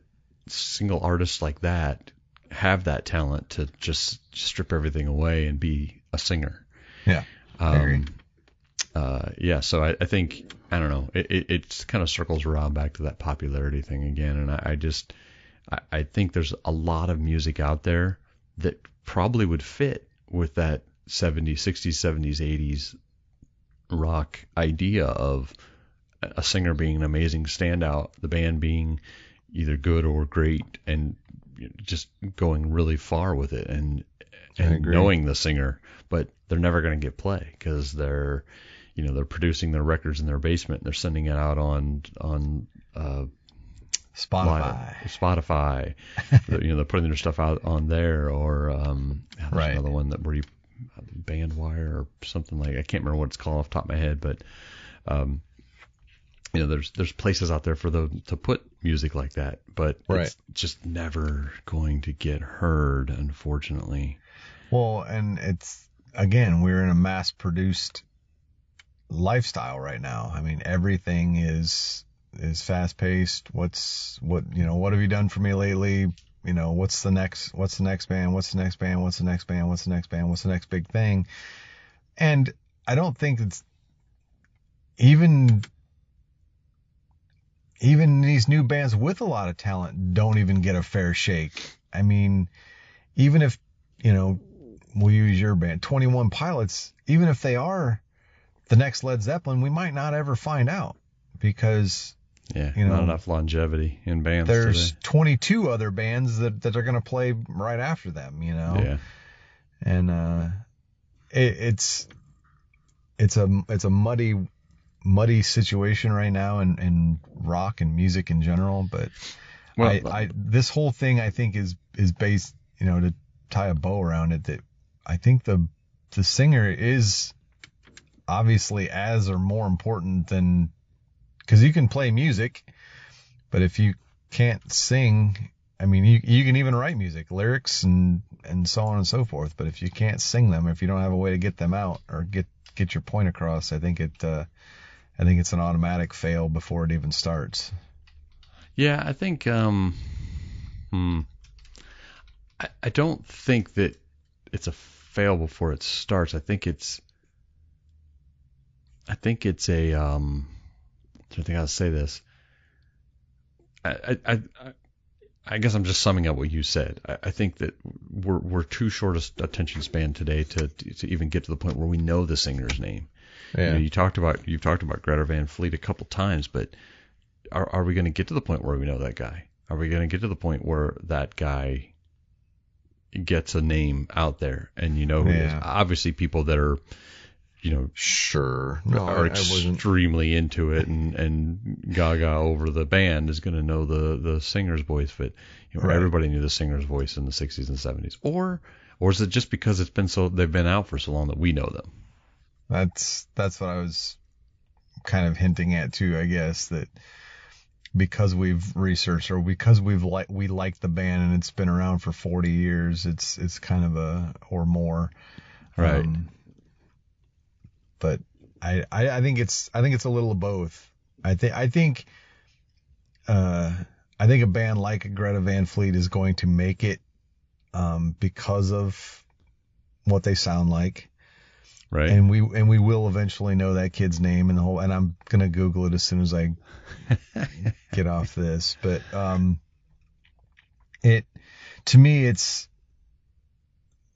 single artists like that have that talent to just strip everything away and be a singer. Yeah. I agree. Yeah. So I think, I don't know, it kind of circles around back to that popularity thing again. And I think there's a lot of music out there that probably would fit with that 70s, 60s, 70s, 80s rock idea of a singer being an amazing standout, the band being either good or great, and just going really far with it and knowing the singer, but they're never going to get play because they're producing their records in their basement and they're sending it out on Spotify. They're putting their stuff out on there, or there's another one that where you Bandwire or something, like, I can't remember what it's called off the top of my head, but there's places out there for them to put music like that, but it's just never going to get heard, unfortunately. Well, and it's, again, we're in a mass-produced lifestyle right now. I mean, everything is fast-paced. What have you done for me lately? What's the next band? What's the next band? What's the next band? What's the next band? What's the next big thing? And I don't think it's even these new bands with a lot of talent don't even get a fair shake. I mean, even if, we'll use your band, 21 Pilots, even if they are the next Led Zeppelin, we might not ever find out, because not enough longevity in bands. There's today. 22 other bands that are going to play right after them, Yeah. And it's a muddy situation right now in rock and music in general, but this whole thing, I think, is based, to tie a bow around it, that I think the singer is obviously as or more important than, because you can play music, but if you can't sing, I mean, you can even write music, lyrics and so on and so forth, but if you can't sing them, if you don't have a way to get them out or get your point across, I think it's an automatic fail before it even starts. Yeah, I think I don't think that it's a fail before it starts. I think it's a I think I'll say this. I guess I'm just summing up what you said. I think that we're too short a attention span today to even get to the point where we know the singer's name. Yeah. You've talked about Greta Van Fleet a couple times, but are we going to get to the point where we know that guy? Are we going to get to the point where that guy gets a name out there and who he is? Obviously, people that are are extremely into it and gaga over the band is going to know the singer's voice, but everybody knew the singer's voice in the 60s and 70s, or is it just because they've been out for so long that we know them? That's what I was kind of hinting at too, I guess, that because we've researched or because we like the band and it's been around for 40 years, it's kind of or more. Right. But I think it's a little of both. I think a band like Greta Van Fleet is going to make it because of what they sound like. Right. And we will eventually know that kid's name and I'm gonna Google it as soon as I get off this. But to me,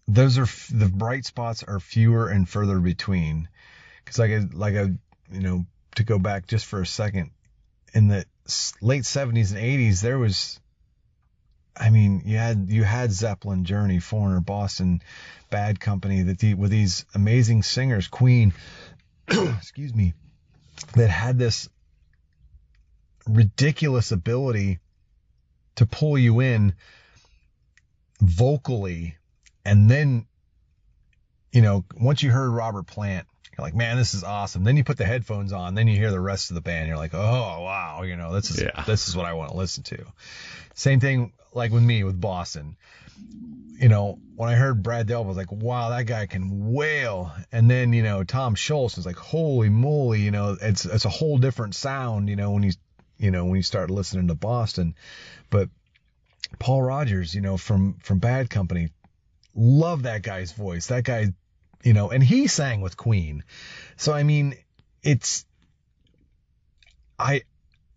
the bright spots are fewer and further between. Because to go back just for a second, in the late 70s and 80s, there was, you had Zeppelin, Journey, Foreigner, Boston, Bad Company, with these amazing singers, Queen, excuse me, that had this ridiculous ability to pull you in vocally. And then, once you heard Robert Plant, you're like, man, this is awesome. Then you put the headphones on, then you hear the rest of the band. You're like, oh, wow, this is what I want to listen to. Same thing like with me, with Boston. When I heard Brad Delp, I was like, wow, that guy can wail. And then, Tom Schultz was like, holy moly, it's a whole different sound, when you start listening to Boston. But Paul Rodgers, from Bad Company, love that guy's voice. That guy, and he sang with Queen. So, I mean, I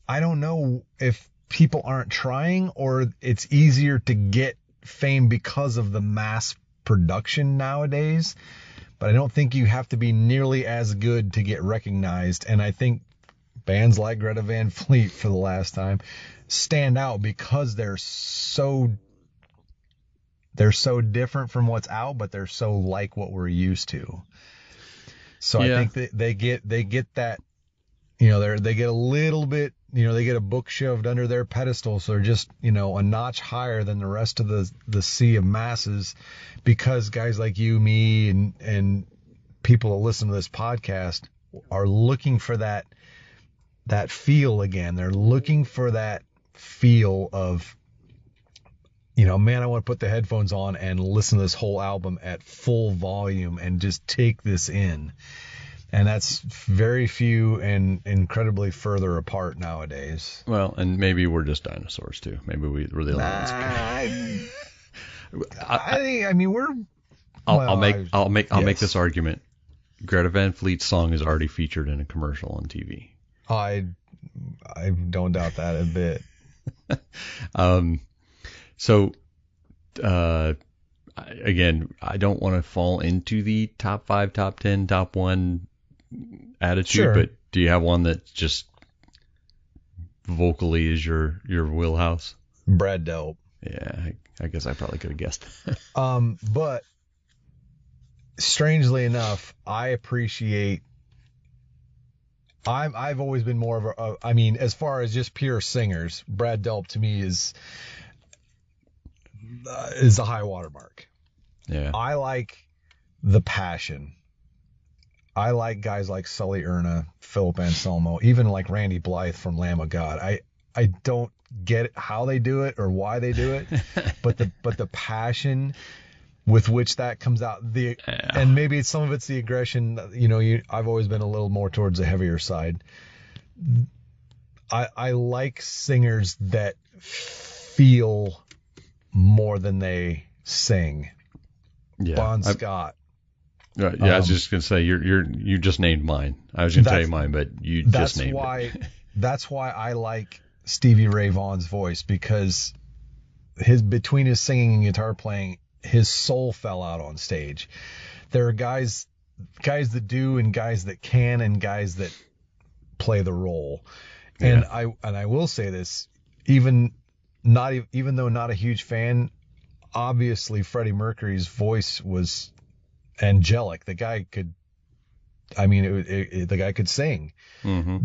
don't know if people aren't trying or it's easier to get fame because of the mass production nowadays, but I don't think you have to be nearly as good to get recognized. And I think bands like Greta Van Fleet, for the last time, stand out because they're so different from what's out, but they're so like what we're used to. So yeah. I think they get that, they get a little bit, they get a book shoved under their pedestal. So they're just, a notch higher than the rest of the sea of masses, because guys like you, me, and people that listen to this podcast are looking for that feel again. They're looking for that feel of, man, I want to put the headphones on and listen to this whole album at full volume and just take this in. And that's very few and incredibly further apart nowadays. Well, and maybe we're just dinosaurs too. Maybe we're the only ones. I'll make this argument. Greta Van Fleet's song is already featured in a commercial on TV. I don't doubt that a bit. So, again, I don't want to fall into the top 5, top 10, top 1 attitude, sure. But do you have one that just vocally is your wheelhouse? Brad Delp. Yeah, I guess I probably could have guessed. But strangely enough, I appreciate. I've always been more of as far as just pure singers, Brad Delp to me is the high watermark. Yeah. I like the passion. I like guys like Sully Erna, Philip Anselmo, even like Randy Blythe from Lamb of God. I don't get how they do it or why they do it, but the passion with which that comes out, and maybe some of it's the aggression. I've always been a little more towards the heavier side. I like singers that feel more than they sing. Yeah. Bon Scott. I was just gonna say you just named mine. I was gonna tell you mine, but you just named it. That's why I like Stevie Ray Vaughan's voice, because between his singing and guitar playing, his soul fell out on stage. There are guys that do, and guys that can, and guys that play the role. And I will say this, even though not a huge fan, obviously Freddie Mercury's voice was angelic. The guy could, the guy could sing. Mm-hmm.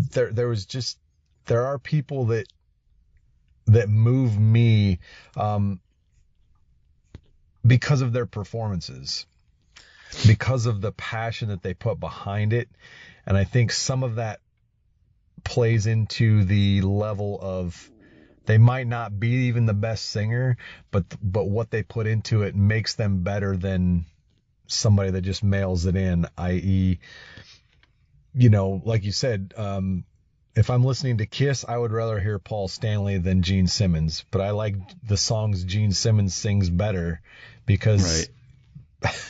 There are people that move me, because of their performances, because of the passion that they put behind it. And I think some of that plays into the level of, they might not be even the best singer, but what they put into it makes them better than somebody that just mails it in, i.e., like you said, if I'm listening to Kiss, I would rather hear Paul Stanley than Gene Simmons, but I like the songs Gene Simmons sings better because, right.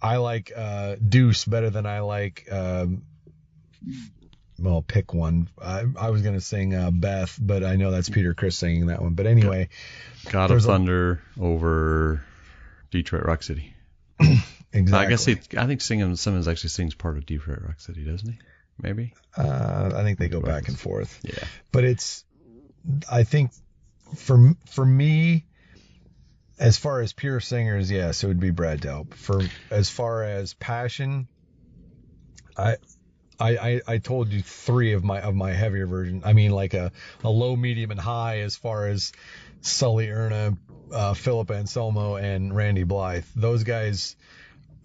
I like Deuce better than I like, pick one. I was going to sing Beth, but I know that's Peter Criss singing that one. But anyway. God of Thunder over Detroit Rock City. Exactly. I think Simmons actually sings part of Detroit Rock City, doesn't he? Maybe. I think they go back and forth. Yeah. But I think for me, as far as pure singers, yes, it would be Brad Delp. As far as passion, I I told you 3 of my heavier version. I mean, like a low, medium, and high as far as Sully Erna, Philip Anselmo, and Randy Blythe. Those guys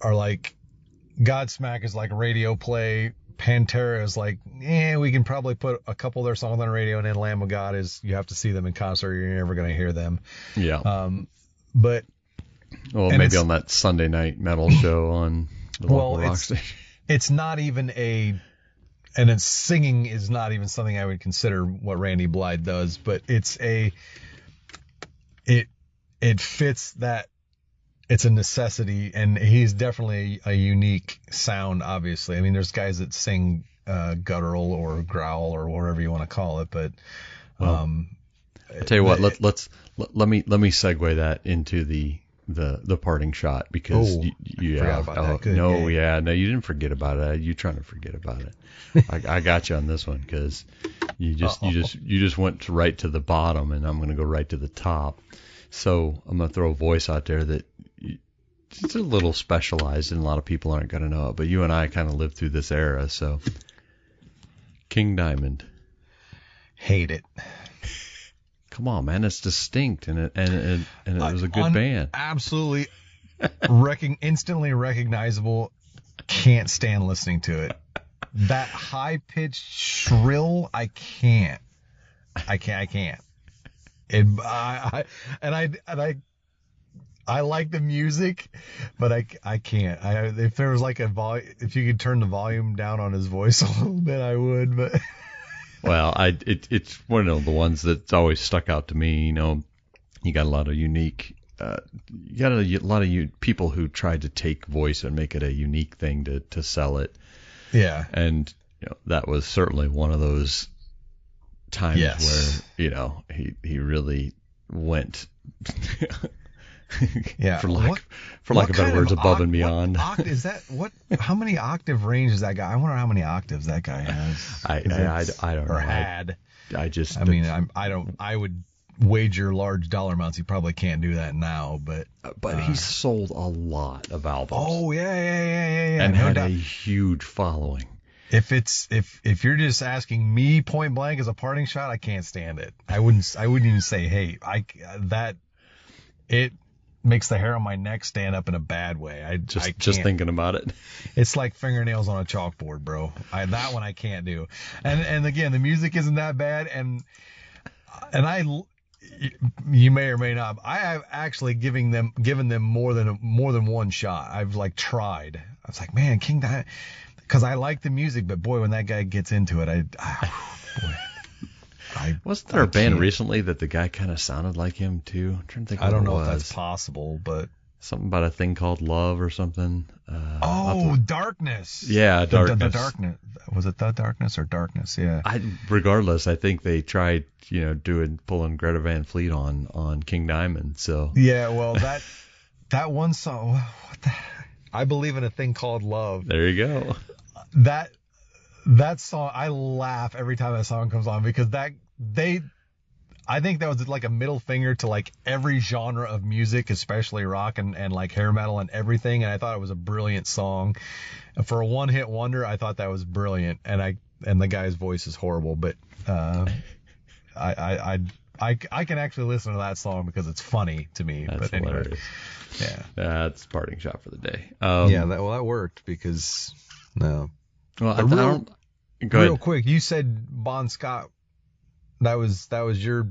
are like, Godsmack is like radio play. Pantera is like, we can probably put a couple of their songs on the radio, and then Lamb of God is, you have to see them in concert. You're never going to hear them. Yeah. But. Well, maybe on that Sunday night metal show on the local rock station. It's not even and then singing is not even something I would consider what Randy Blythe does, but it fits that it's a necessity, and he's definitely a unique sound, obviously. I mean, there's guys that sing guttural or growl or whatever you want to call it, but I'll tell you what, let me segue that into the parting shot, because you forgot about that. No, you didn't forget about it. You trying to forget about it. I got you on this one, because you just went right to the bottom, and I'm going to go right to the top. So I'm going to throw a voice out there that it's a little specialized, and a lot of people aren't going to know it, but you and I kind of lived through this era. So King Diamond. Hate it. Come on, man, it's distinct, and it was a good band. Absolutely, instantly recognizable. Can't stand listening to it. That high pitched shrill, I can't. I like the music, but I can't. If there was like if you could turn the volume down on his voice a little bit, I would, but. Well, it's one of the ones that's always stuck out to me. You know, you got a lot of unique, people who tried to take voice and make it a unique thing to sell it. Yeah. And that was certainly one of those times where he really went. Yeah. For lack of better words, above and beyond. How many octave range is that guy? I wonder how many octaves that guy has. I don't know. Or had. I would wager large dollar amounts he probably can't do that now, but he's sold a lot of albums. Oh yeah. And had a huge following. If you're just asking me point blank as a parting shot, I can't stand it. I wouldn't even say hate. It makes the hair on my neck stand up in a bad way. I just thinking about it. It's like fingernails on a chalkboard, bro. That one I can't do. And again, the music isn't that bad, and you may or may not. I have actually given them more than one shot. I've like tried. I was like, man, King Diamond, because I like the music, but boy, when that guy gets into it, wasn't there a band recently that the guy kind of sounded like him too? I'm trying to think. I don't know if that's possible, but something about a thing called Love or something. Darkness. Yeah, Darkness. The Darkness. Was it The Darkness or Darkness? Yeah. Regardless, I think they tried, pulling Greta Van Fleet on King Diamond. So yeah, well that one song. I Believe in a Thing Called Love. There you go. That song, I laugh every time that song comes on, because I think that was like a middle finger to like every genre of music, especially rock and like hair metal and everything. And I thought it was a brilliant song. And for a one-hit wonder, I thought that was brilliant. And the guy's voice is horrible, but I can actually listen to that song because it's funny to me. That's but anyway, hilarious. Yeah, that's parting shot for the day. That worked because no. Well, I don't. Go ahead. Real quick, you said Bon Scott. That was your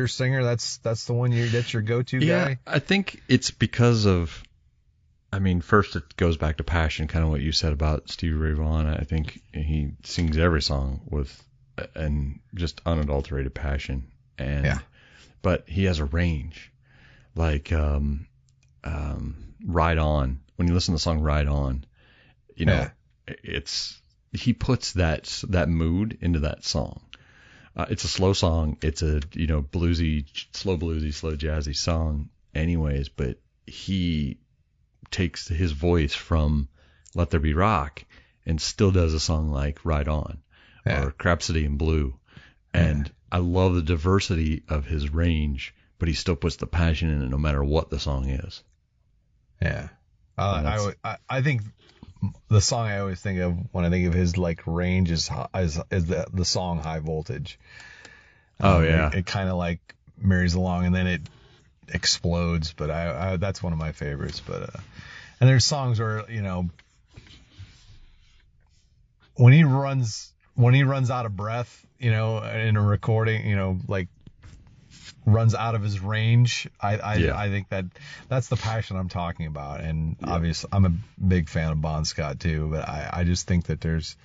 singer. That's the one that's your go-to guy. I think it's because of. I mean, first it goes back to passion, kind of what you said about Stevie Ray Vaughan. I think he sings every song with and just unadulterated passion, but he has a range, like Ride On. When you listen to the song Ride On, he puts that mood into that song. It's a slow song. It's a bluesy, slow jazzy song, anyways. But he takes his voice from Let There Be Rock and still does a song like Ride On or Rhapsody in Blue. And I love the diversity of his range, but he still puts the passion in it no matter what the song is. Yeah. I think the song I always think of when I think of his like range is the song High Voltage. It kind of like marries along and then it explodes, but I that's one of my favorites. But and there's songs where, you know, when he runs out of breath, you know, in a recording, you know, like runs out of his range. I think that's the passion I'm talking about. And obviously I'm a big fan of Bon Scott too, but I just think that there's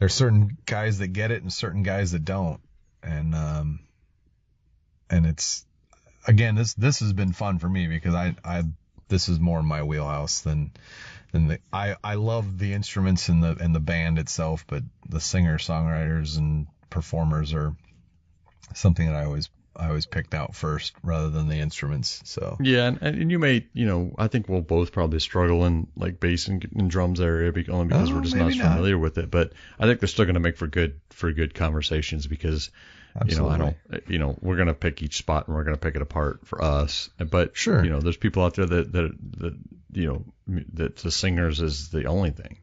certain guys that get it and certain guys that don't. And it's, again, this has been fun for me because this is more in my wheelhouse than I love the instruments and the band itself, but the singer songwriters and performers are something that I always picked out first rather than the instruments. So yeah, and you may, you know, I think we'll both probably struggle in like bass and drums area only because we're just not familiar with it. But I think they're still going to make for good conversations because absolutely. You know, we're going to pick each spot and we're going to pick it apart for us. But sure, you know, there's people out there that you know, that the singers is the only thing.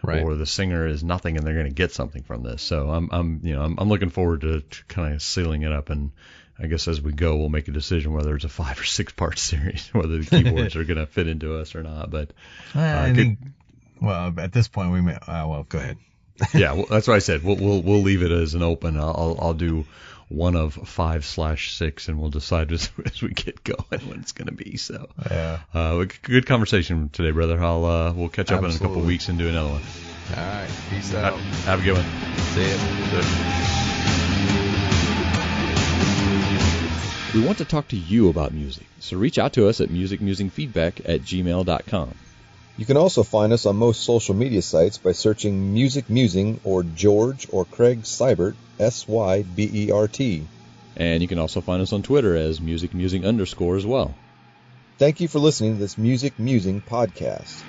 Right. Or the singer is nothing, and they're going to get something from this. So I'm looking forward to kind of sealing it up, and I guess as we go, we'll make a decision whether it's a 5 or 6 part series, whether the keyboards are going to fit into us or not. But I think, well, at this point we may. Well, go ahead. Yeah, well, that's what I said. We'll leave it as an open. I'll do one of 5/6, and we'll decide as we get going when it's going to be. So, good conversation today, brother. We'll catch up in a couple of weeks and do another one. All right, peace out. Have a good one. See ya. We want to talk to you about music, so reach out to us at musicmusingfeedback@gmail.com. You can also find us on most social media sites by searching Music Musing or George or Craig Seibert, Sybert. And you can also find us on Twitter as musicmusing_ as well. Thank you for listening to this Music Musing podcast.